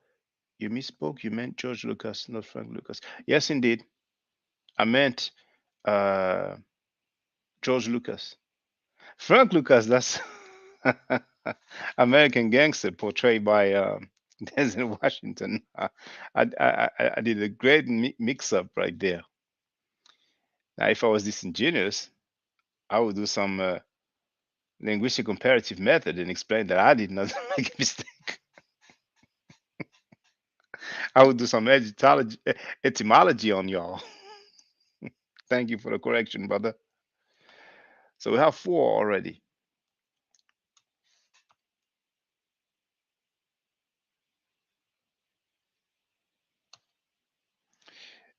you misspoke. You meant George Lucas, not Frank Lucas. Yes, indeed. I meant uh, George Lucas. Frank Lucas, that's American Gangster portrayed by Denzel Washington. I did a great mix up right there. Now, if I was disingenuous, I would do some linguistic comparative method and explain that I did not make a mistake. I would do some etymology on y'all. Thank you for the correction, brother. So we have four already.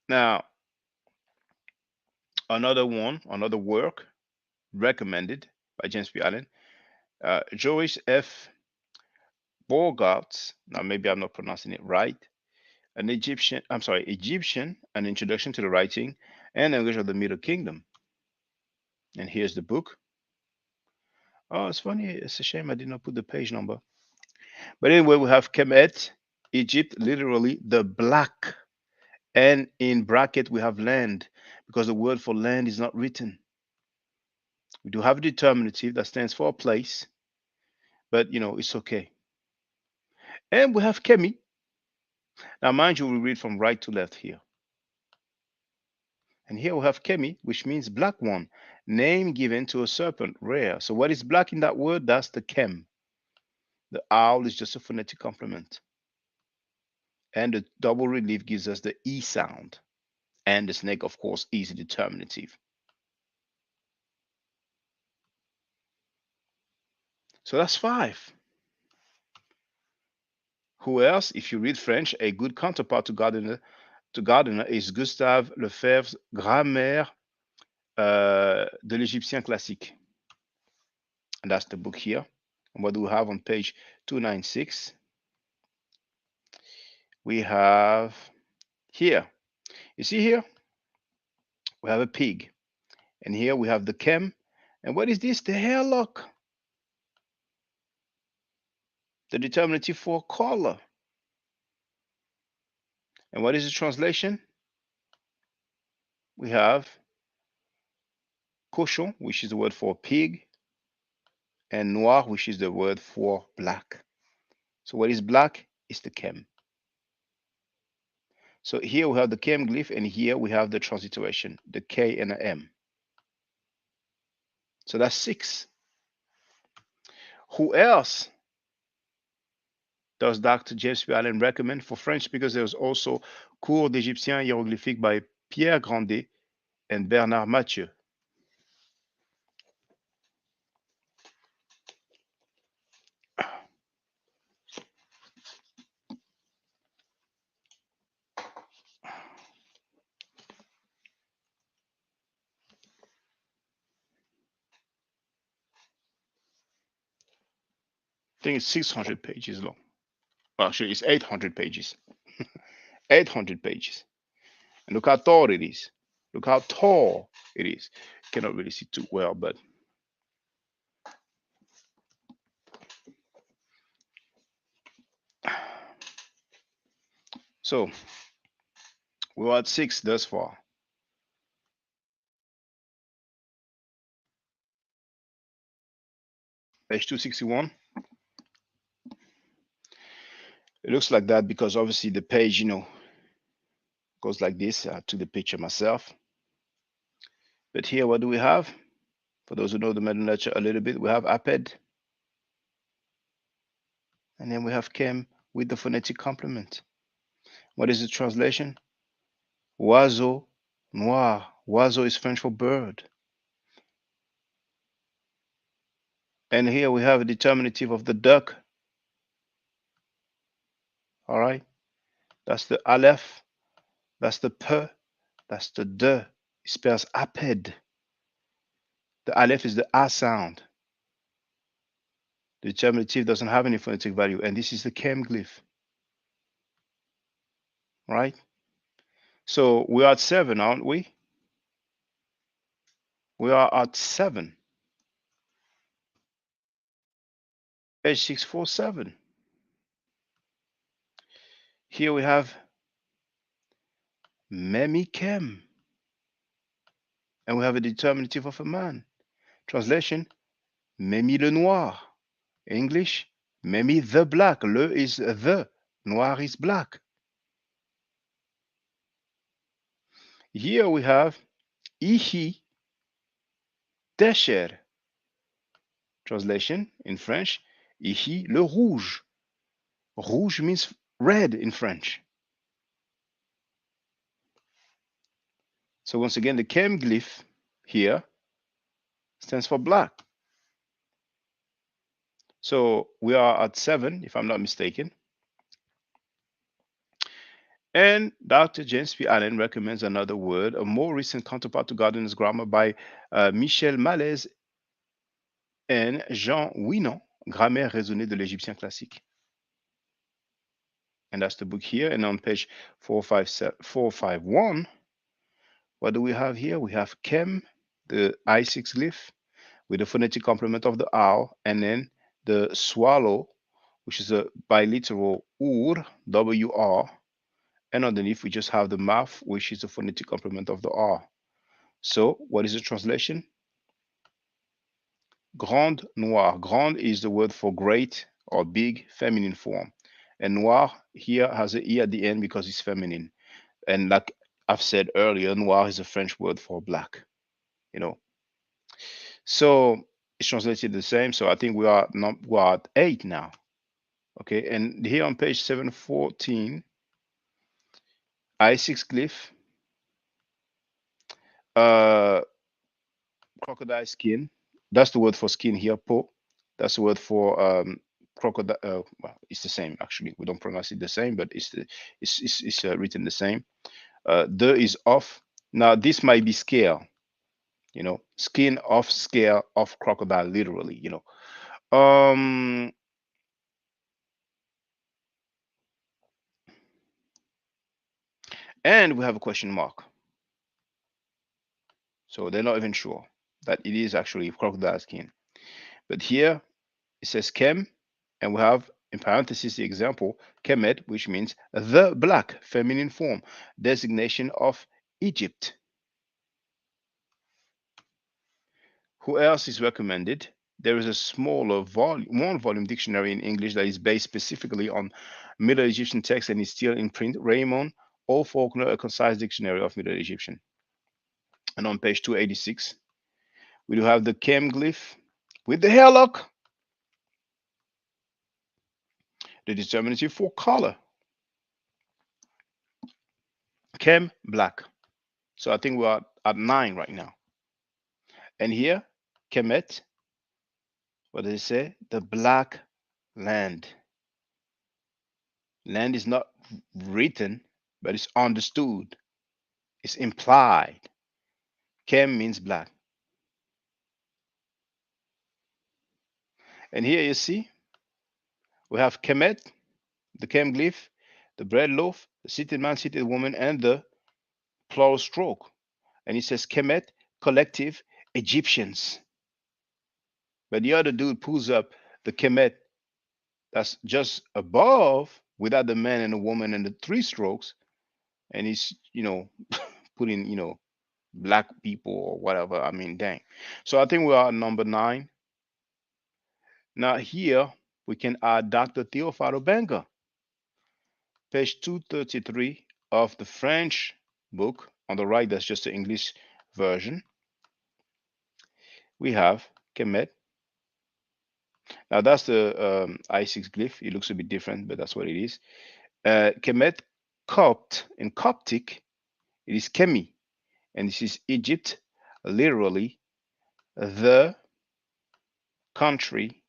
Now, another work recommended by James P. Allen, Joyce F. Bogarts. Now, maybe I'm not pronouncing it right. Egyptian, an introduction to the writing and language of the Middle Kingdom. And here's the book. Oh, it's funny. It's a shame I did not put the page number. But anyway, we have Kemet, Egypt, literally the black. And in bracket, we have land because the word for land is not written. We do have a determinative that stands for a place, but it's okay. And we have Kemi. Now, mind you, we read from right to left here. And here we have Kemi, which means black one, name given to a serpent, rare. So what is black in that word? That's the Kem. The owl is just a phonetic complement. And the double relief gives us the E sound. And the snake, of course, is a determinative. So that's five. Who else? If you read French, a good counterpart to Gardiner is Gustave Lefebvre's Grammaire de l'Égyptien classique. And that's the book here. And what do we have on page 296? We have here. You see here? We have a pig. And here we have the chem. And what is this? The hairlock. The determinative for color. And what is the translation? We have cochon, which is the word for pig, and noir, which is the word for black. So what is black? Is the chem. So here we have the chem glyph, and here we have the transliteration, the K and the M. So that's six. Who else does Dr. James P. Allen recommend for French speakers? There's also Cours d'Égyptien hiéroglyphique by Pierre Grandet and Bernard Mathieu. I think it's 600 pages long. Well, actually, it's 800 pages. 800 pages. And look how tall it is. Look how tall it is. Cannot really see too well, but So we're at 6 thus far. Page 261. It looks like that because obviously the page, goes like this. I took the picture myself. But here, what do we have? For those who know the metanature a little bit, we have aped. And then we have chem with the phonetic complement. What is the translation? Oiseau noir. Oiseau is French for bird. And here we have a determinative of the duck. All right. That's the aleph. That's the p. That's the d. It spells aped. The aleph is the a sound. The determinative doesn't have any phonetic value, and this is the chem glyph. Right? So we are at 7, aren't we? We are at 7. Page 647. Here we have Memikem. And we have a determinative of a man. Translation, Memi le noir. English, Memi the black. Le is the, noir is black. Here we have Ihi Tesher. Translation in French, Ihi le rouge. Rouge means red in French. So once again, the chem glyph here stands for black. So we are at 7, if I'm not mistaken. And Dr. James P. Allen recommends another word, a more recent counterpart to Gardner's grammar by Michel Malaise and Jean Winan, Grammaire raisonnée de l'Égyptien classique. And that's the book here. And on page 451, what do we have here? We have chem, the I6 glyph, with the phonetic complement of the owl, and then the swallow, which is a biliteral ur, W-R, and underneath we just have the mouth, which is the phonetic complement of the R. So what is the translation? Grande noir. Grande is the word for great or big, feminine form. And noir here has an E at the end because it's feminine. And like I've said earlier, noir is a French word for black, So it's translated the same. So I think we are at 8 now. Okay, and here on page 714, I6 glyph, crocodile skin. That's the word for skin here, po. That's the word for crocodile. Well, it's the same actually. We don't pronounce it the same, but it's written the same. The is off. Now this might be scale. Skin off scale of crocodile, literally. And we have a question mark. So they're not even sure that it is actually crocodile skin. But here it says chem, and we have in parentheses the example Kemet, which means the black feminine form, designation of Egypt. Who else is recommended? There is a smaller volume, one-volume dictionary in English that is based specifically on Middle Egyptian texts and is still in print. Raymond O. Faulkner, A Concise Dictionary of Middle Egyptian. And on page 286, we do have the chem glyph with the hairlock, the determinative for color. Chem, black. So I think we're at 9 right now. And here, Kemet, what does it say? The black land. Land is not written, but it's understood. It's implied. Kem means black. And here you see, we have Kemet, the Kem glyph, the bread loaf, the seated man, seated woman, and the plural stroke. And it says Kemet, collective Egyptians. But the other dude pulls up the Kemet that's just above without the man and the woman and the three strokes, and he's putting black people or whatever. I mean, dang. So I think we are at number 9. Now here we can add Dr. Theophilo Benga, page 233 of the French book. On the right, that's just the English version. We have Kemet. Now that's the I6 glyph. It looks a bit different, but that's what it is. Kemet, Copt in Coptic, it is Kemi, and this is Egypt, literally the country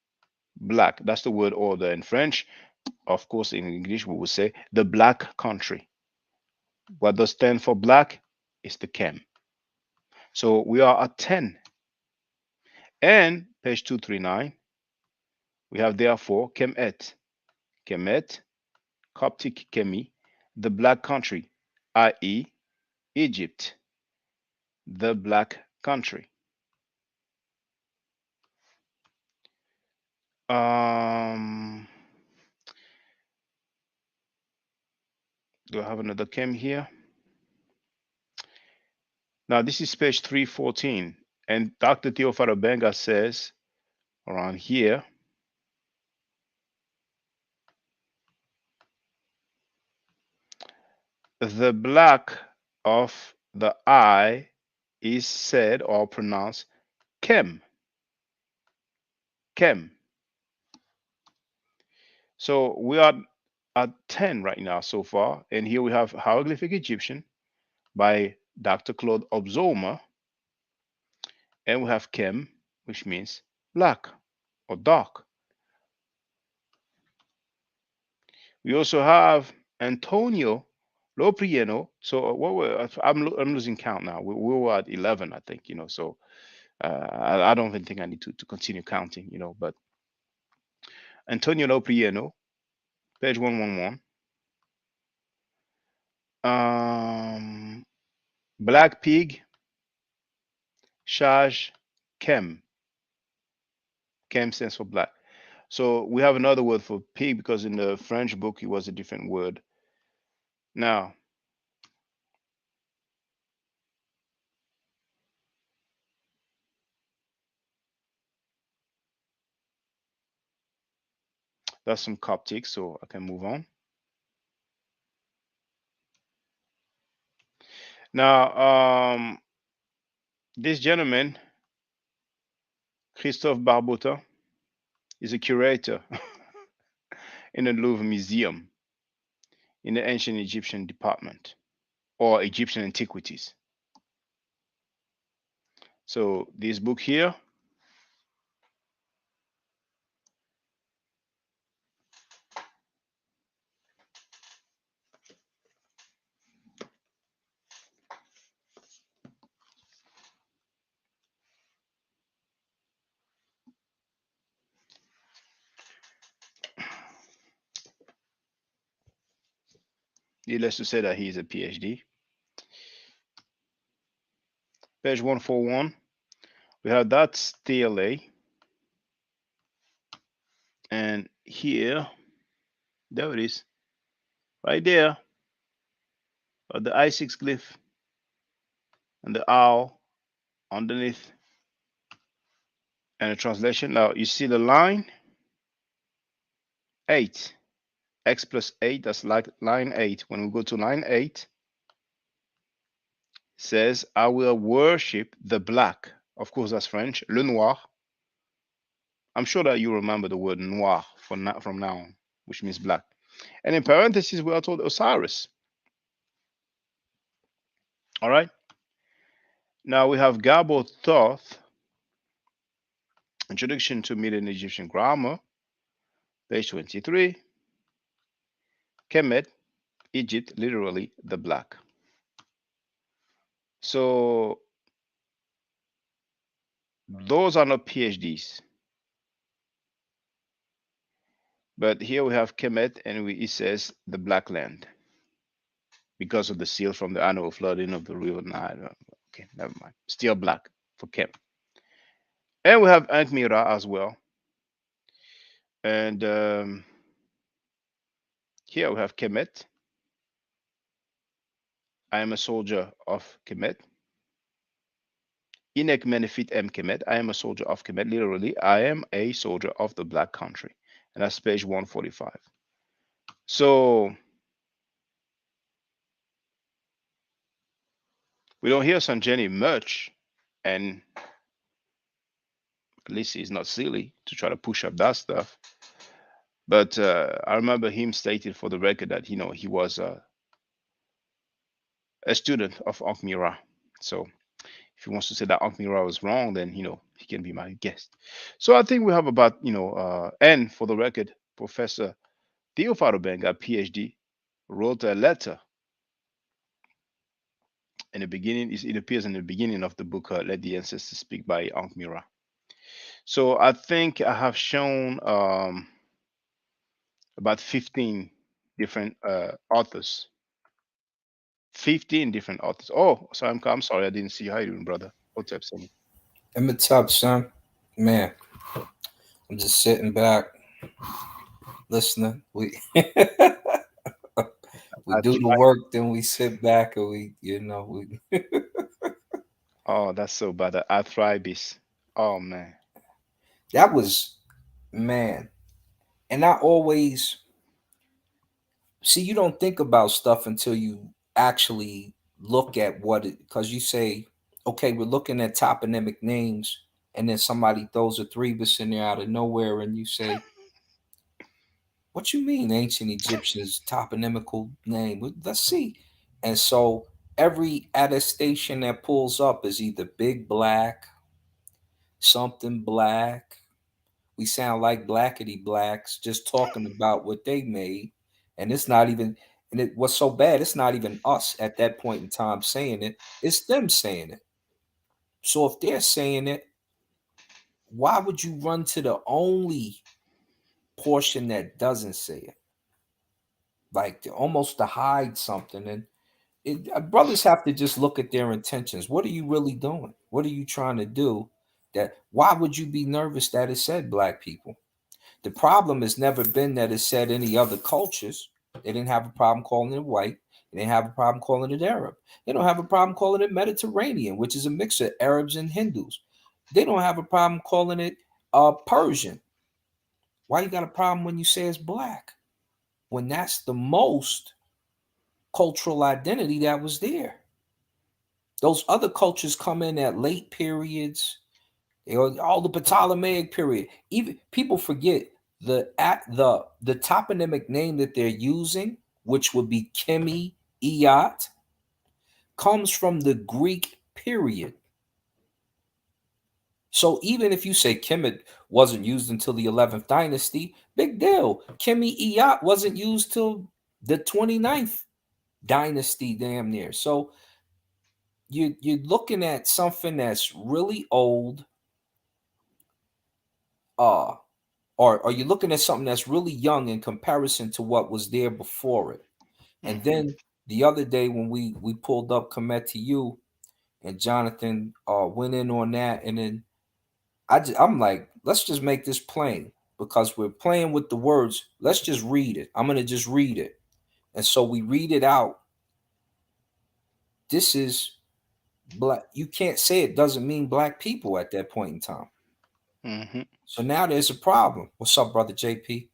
black. That's the word order in French. Of course, in English we would say the black country. What does stand for black? It's the Kem. So we are at 10. And page 239, we have therefore Kemet. Kemet, Coptic Kemi, the black country, i.e. Egypt, the black country. Do I have another Kem here? Now this is page 314, and Dr. Theophilo Benga says around here, the black of the eye is said or pronounced Kem. Kem. So we are at 10 right now so far, and here we have Hieroglyphic Egyptian by Dr. Claude Obzoma, and we have Kem, which means black or dark. We also have Antonio Loprieno. So what were I'm losing count now. We were at 11, I think. So I don't even think I need to continue counting. But Antonio Loprieno, page 111. Black pig, Shaj, Kem. Kem stands for black. So we have another word for pig because in the French book it was a different word. Now, that's some Coptic, so I can move on. Now, this gentleman, Christophe Barbotta, is a curator in the Louvre Museum in the ancient Egyptian department or Egyptian antiquities. So this book here, needless to say that he is a PhD. Page 141, we have that stele, and here, there it is, right there, the I6 glyph and the owl underneath, and the translation. Now you see the line 8, x plus 8, that's like line 8. When we go to line 8, says, I will worship the black. Of course, that's French, le noir. I'm sure that you remember the word noir from now on, which means black. And in parentheses, we are told Osiris. All right. Now we have Gabo Thoth, Introduction to Middle Egyptian Grammar, page 23. Kemet, Egypt, literally the black. So those are not PhDs. But here we have Kemet, and it says the black land because of the seal from the annual flooding of the river Nile. Okay, never mind. Still black for Kem. And we have Ankh-Mira as well. And Here we have Kemet. I am a soldier of Kemet. Inek menefit em Kemet. I am a soldier of Kemet. Literally, I am a soldier of the Black Country. And that's page 145. So we don't hear Sanjani much, and at least he's not silly to try to push up that stuff. But I remember him stated for the record that he was a student of Ankh Mira. So if he wants to say that Ankh Mira was wrong, then he can be my guest. So I think we have about and for the record, Professor Theo Fadobenga, PhD, wrote a letter in the beginning. It appears in the beginning of the book, Let the Ancestors Speak by Ankh Mira. So I think I have shown about 15 different authors. 15 different authors. Oh, so I'm sorry, I didn't see you. How you doing, brother? What's up, Sammy? I'm a top son, man. I'm just sitting back, listening. We we I do the tried. work, then we sit back and we. Oh, that's so bad. The Athribis. Oh man. That was, man. And I always see, you don't think about stuff until you actually look at what it, because you say, okay, we're looking at toponymic names, and then somebody throws Athribis in there out of nowhere, and you say, what you mean ancient Egyptians toponymical name? Let's see. And so every attestation that pulls up is either big black, something black. We sound like blackety blacks just talking about what they made. And it's not even, and it was so bad, it's not even us at that point in time saying it, it's them saying it. So if they're saying it, why would you run to the only portion that doesn't say it? Like almost to hide something. And brothers have to just look at their intentions. What are you really doing? What are you trying to do? That why would you be nervous that it said black people? The problem has never been that it said any other cultures. They didn't have a problem calling it white. They didn't have a problem calling it Arab. They don't have a problem calling it Mediterranean, which is a mix of Arabs and Hindus. They don't have a problem calling it Persian. Why you got a problem when you say it's black? When that's the most cultural identity that was there. Those other cultures come in at late periods, all the Ptolemaic period. Even people forget the toponymic name that they're using, which would be Kemi Iat, comes from the Greek period. So even if you say Kemet wasn't used until the 11th dynasty, big deal. Kemi Iat wasn't used till the 29th dynasty, damn near. So you're looking at something that's really old, or you're looking at something that's really young in comparison to what was there before it. And then the other day when we pulled up Kemet to you, and Jonathan went in on that, and then I'm like, let's just make this plain because we're playing with the words. Let's just read it. I'm gonna just read it, and so we read it out. This is black. You can't say it doesn't mean black people at that point in time. Mm-hmm. So now there's a problem. What's up, brother JP?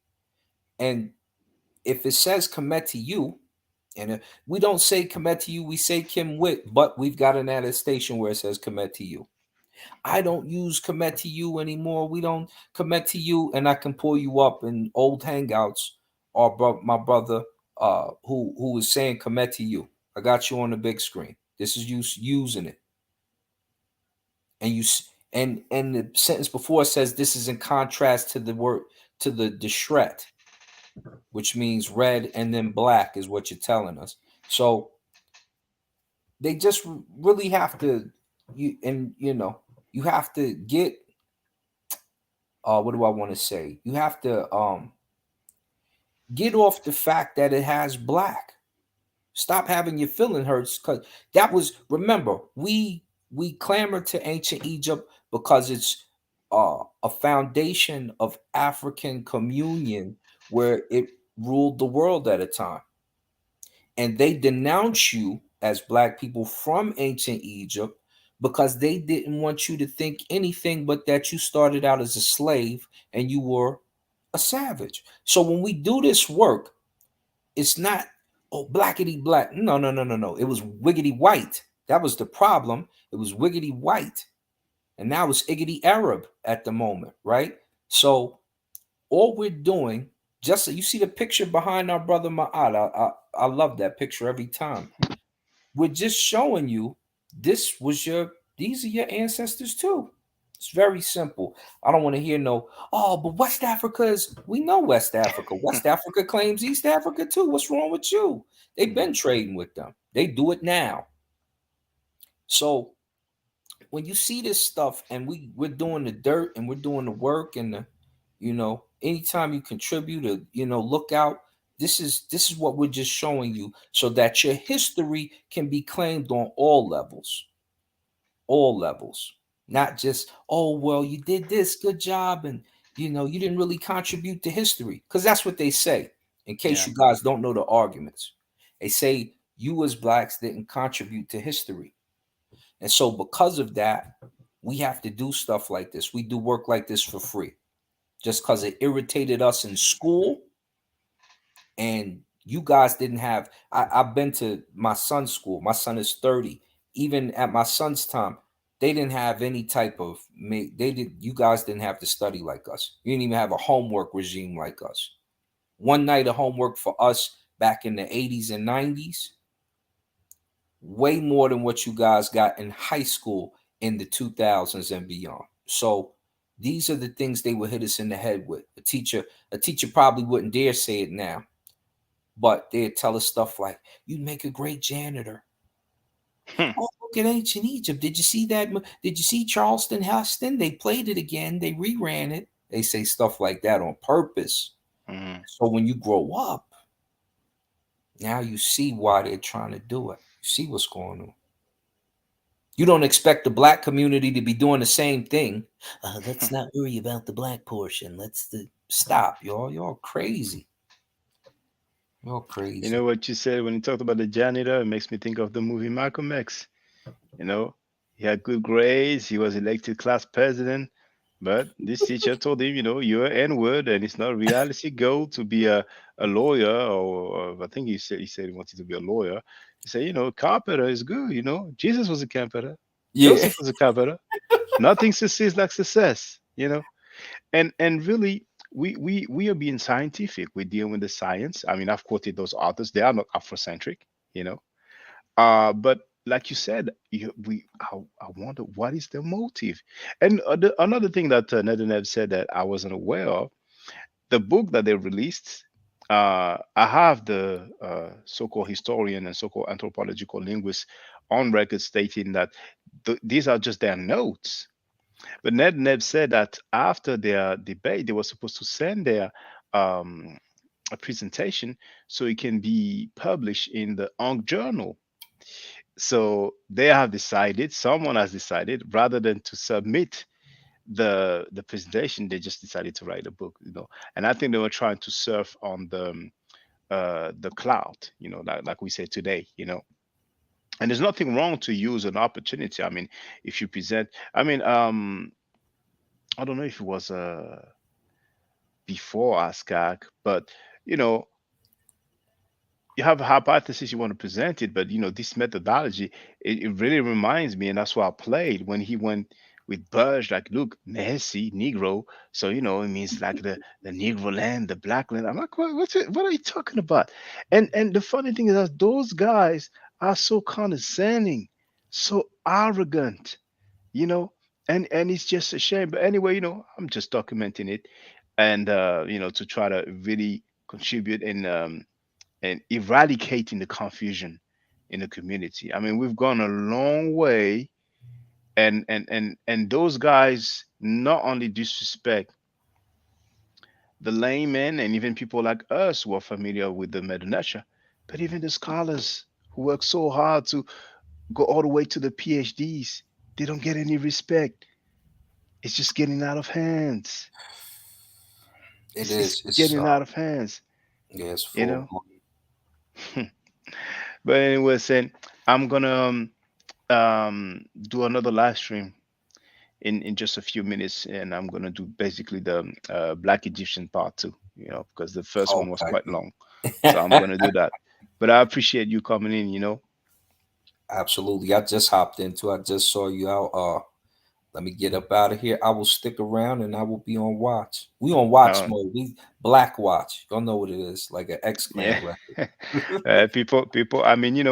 And if it says Kemet to you, and we don't say Kemet to you, we say Kim Wit, but we've got an attestation where it says Kemet to you. I don't use Kemet to you anymore. We don't Kemet to you, and I can pull you up in old hangouts. Or my brother, who was saying Kemet to you. I got you on the big screen. This is you using it, and you and the sentence before says this is in contrast to the word to the deshret, which means red and then black is what you're telling us. So they just really have to you have to get what do I want to say? You have to get off the fact that it has black. Stop having your feeling hurts because that was remember we clamor to ancient Egypt because it's a foundation of African communion where it ruled the world at a time. And they denounce you as black people from ancient Egypt because they didn't want you to think anything but that you started out as a slave and you were a savage. So when we do this work, it's not, oh, blackety black. No, no, no, no, no. It was wiggity white. That was the problem. It was wiggity white. And now it's iggity Arab at the moment, right? So all we're doing, just so you see the picture behind our brother Ma'at. I love that picture every time. We're just showing you these are your ancestors too. It's very simple. I don't want to hear no, oh, but West Africa is, we know West Africa. West Africa claims East Africa too. What's wrong with you? They've been trading with them. They do it now. So when you see this stuff and we're doing the dirt and we're doing the work and anytime you contribute to, look out, this is what we're just showing you so that your history can be claimed on all levels, not just, oh, well, you did this good job and you didn't really contribute to history, because that's what they say. In case Yeah. you guys don't know the arguments, they say you as blacks didn't contribute to history. And so because of that, we have to do stuff like this. We do work like this for free just because it irritated us in school. And you guys didn't have, I've been to my son's school. My son is 30. Even at my son's time, they didn't have any type of, you guys didn't have to study like us. You didn't even have a homework regime like us. One night of homework for us back in the 80s and 90s, way more than what you guys got in high school in the 2000s and beyond. So these are the things they would hit us in the head with. A teacher probably wouldn't dare say it now, but they'd tell us stuff like, "You make a great janitor." Oh, look at ancient Egypt. Did you see that? Did you see Charleston Heston? They played it again. They reran it. They say stuff like that on purpose. Mhm. So when you grow up, now you see why they're trying to do it. You see what's going on. You don't expect the black community to be doing the same thing. Let's not worry about the black portion. Stop, y'all. Y'all crazy. Y'all You crazy. know what you said when you talked about the janitor? It makes me think of the movie Malcolm X. You know, he had good grades. He was elected class president, but this teacher told him, you're an N-word, and it's not a realistic goal to be a lawyer. Or I think he said he wanted to be a lawyer. He said, carpenter is good. Jesus was a carpenter. Yeah. Joseph was a carpenter. Nothing succeeds like success. And really, we are being scientific. We're dealing with the science. I mean, I've quoted those authors. They are not Afrocentric. You know, but like you said, I wonder what is the motive. And another thing that Nedenev said that I wasn't aware of, the book that they released. I have the so-called historian and so-called anthropological linguist on record stating that these are just their notes. But Ned said that after their debate, they were supposed to send their um, a presentation so it can be published in the Ankh Journal. So they have decided, someone has decided, rather than to submit the presentation, they just decided to write a book. And I think they were trying to surf on the cloud, like we say today. And there's nothing wrong to use an opportunity. I mean, if you present, I mean, I don't know if it was before ASCAC, but you know, you have a hypothesis you want to present it, but this methodology, it really reminds me, and that's why I played when he went with Budge, like, look, Messi, Negro, so it means like the Negro land, the black land. I'm like, what are you talking about? And the funny thing is that those guys are so condescending, so arrogant, you know, and it's just a shame. But anyway, I'm just documenting it, and to try to really contribute in and eradicating the confusion in the community. I mean, we've gone a long way, and those guys not only disrespect the laymen and even people like us who are familiar with the Medunasha, but even the scholars who work so hard to go all the way to the PhDs, they don't get any respect. It's just getting out of hands. It It's is. It's getting out of hands. Yes, you full. know. But anyway, saying I'm gonna do another live stream in just a few minutes, and I'm gonna do basically the Black Egyptian part two, because the first one was quite long. So I'm gonna do that. But I appreciate you coming in. Absolutely. I just hopped into. I just saw you out. Let me get up out of here. I will stick around and I will be on watch. We on watch Uh, mode. We black watch. Y'all know what it is, like an X yeah. Clan record. People. I mean,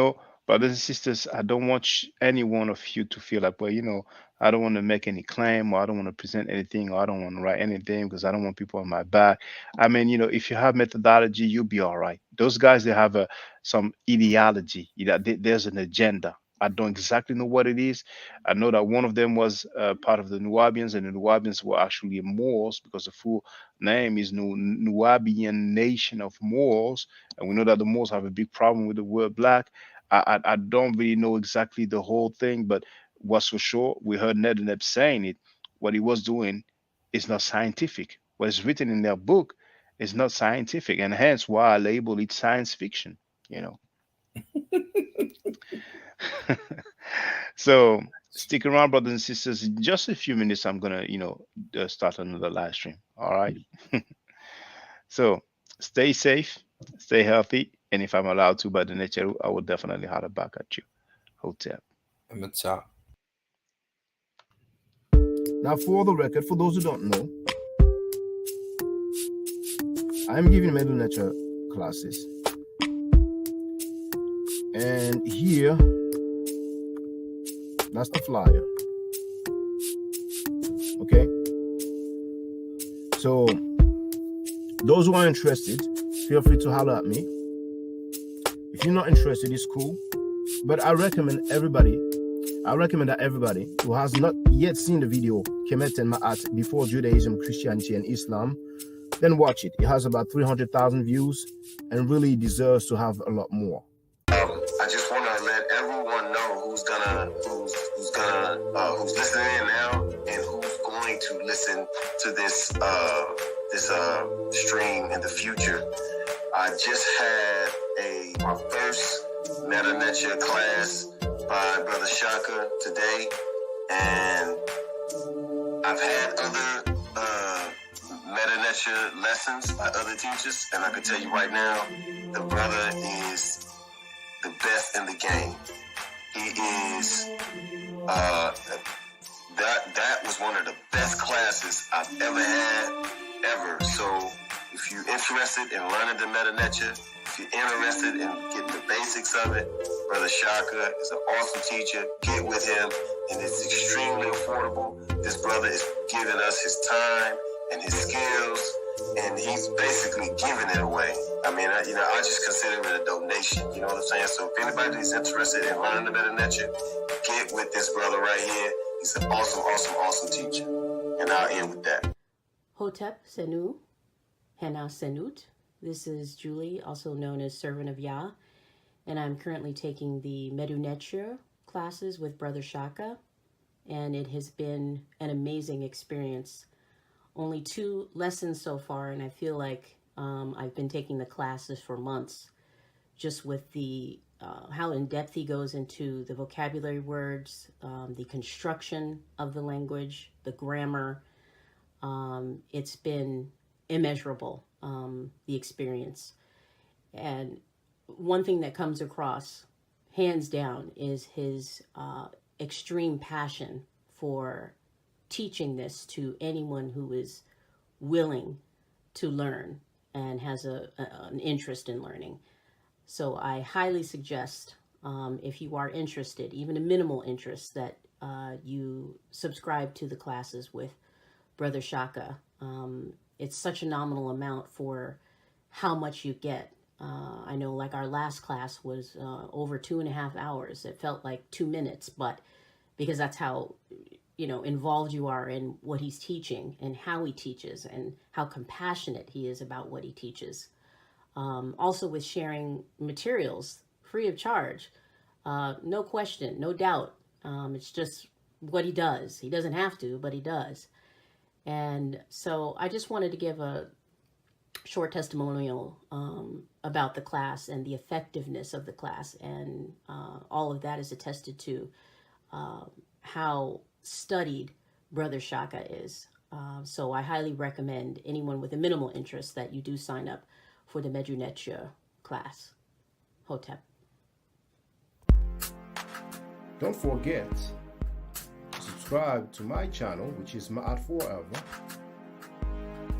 brothers and sisters, I don't want any one of you to feel like, well, I don't want to make any claim, or I don't want to present anything, or I don't want to write anything because I don't want people on my back. I mean, if you have methodology, you'll be all right. Those guys, they have some ideology. There's an agenda. I don't exactly know what it is. I know that one of them was part of the Nubians, and the Nubians were actually Moors, because the full name is Nubian Nation of Moors, and we know that the Moors have a big problem with the word black. I don't really know exactly the whole thing, but what's for sure, we heard Nedaneb saying it. What he was doing is not scientific. What is written in their book is not scientific, and hence why I label it science fiction. You know. So stick around, brothers and sisters. In just a few minutes, I'm gonna, start another live stream. All right. So stay safe, stay healthy, and if I'm allowed to by the nature, I will definitely holler back at you. Hotel. I'm a top. Now, for the record, for those who don't know, I'm giving middle nature classes, and here, that's the flyer. Okay, so those who are interested, feel free to holler at me. If you're not interested, it's cool, but I recommend that everybody who has not yet seen the video Kemet and Ma'at before Judaism, Christianity, and Islam, then watch it. It has about 300,000 views and really deserves to have a lot more. I just want to let everyone know who's listening in now and who's going to listen to this stream in the future. I just had my first Meta Nature class by Brother Shaka today, and I've had other Meta Nature lessons by other teachers, and I can tell you right now, the brother is the best in the game. He is that was one of the best classes I've ever had ever. So if you're interested in learning the Meta Nature, if you're interested in getting the basics of it, Brother Shaka is an awesome teacher. Get with him, and it's extremely affordable. This brother is giving us his time and his skills, and he's basically giving it away. I mean, I just consider it a donation. You know what I'm saying? So if anybody is interested in learning the Meta Nature, get with this brother right here. He's an awesome, awesome, awesome teacher. And I'll end with that. Hotep Senu, Hena Senut. This is Julie, also known as Servant of Yah, and I'm currently taking the Medu Neture classes with Brother Shaka, and it has been an amazing experience. Only 2 lessons so far, and I feel like I've been taking the classes for months, just with the how in depth he goes into the vocabulary words, the construction of the language, the grammar. It's been immeasurable, the experience. And one thing that comes across, hands down, is his extreme passion for teaching this to anyone who is willing to learn and has an interest in learning. So I highly suggest, if you are interested, even a minimal interest, that you subscribe to the classes with Brother Shaka. It's such a nominal amount for how much you get. I know, like, our last class was over 2.5 hours. It felt like 2 minutes, but because that's how involved you are in what he's teaching and how he teaches and how compassionate he is about what he teaches. Also with sharing materials free of charge, no question, no doubt. It's just what he does. He doesn't have to, but he does. And so I just wanted to give a short testimonial about the class and the effectiveness of the class, and all of that is attested to how studied Brother Shaka is. So I highly recommend anyone with a minimal interest that you do sign up for the Medu Neter class. Hotep. Don't forget to subscribe to my channel, which is Ma'at Forever.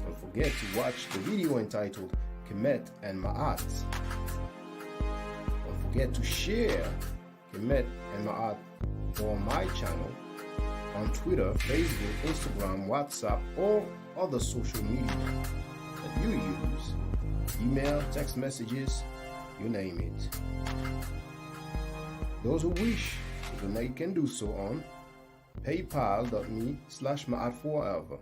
Don't forget to watch the video entitled Kemet and Ma'at. Don't forget to share Kemet and Ma'at on my channel on Twitter, Facebook, Instagram, WhatsApp, or other social media that you use. Email, text messages, you name it. Those who wish to donate can do so on paypal.me/ma'atforever.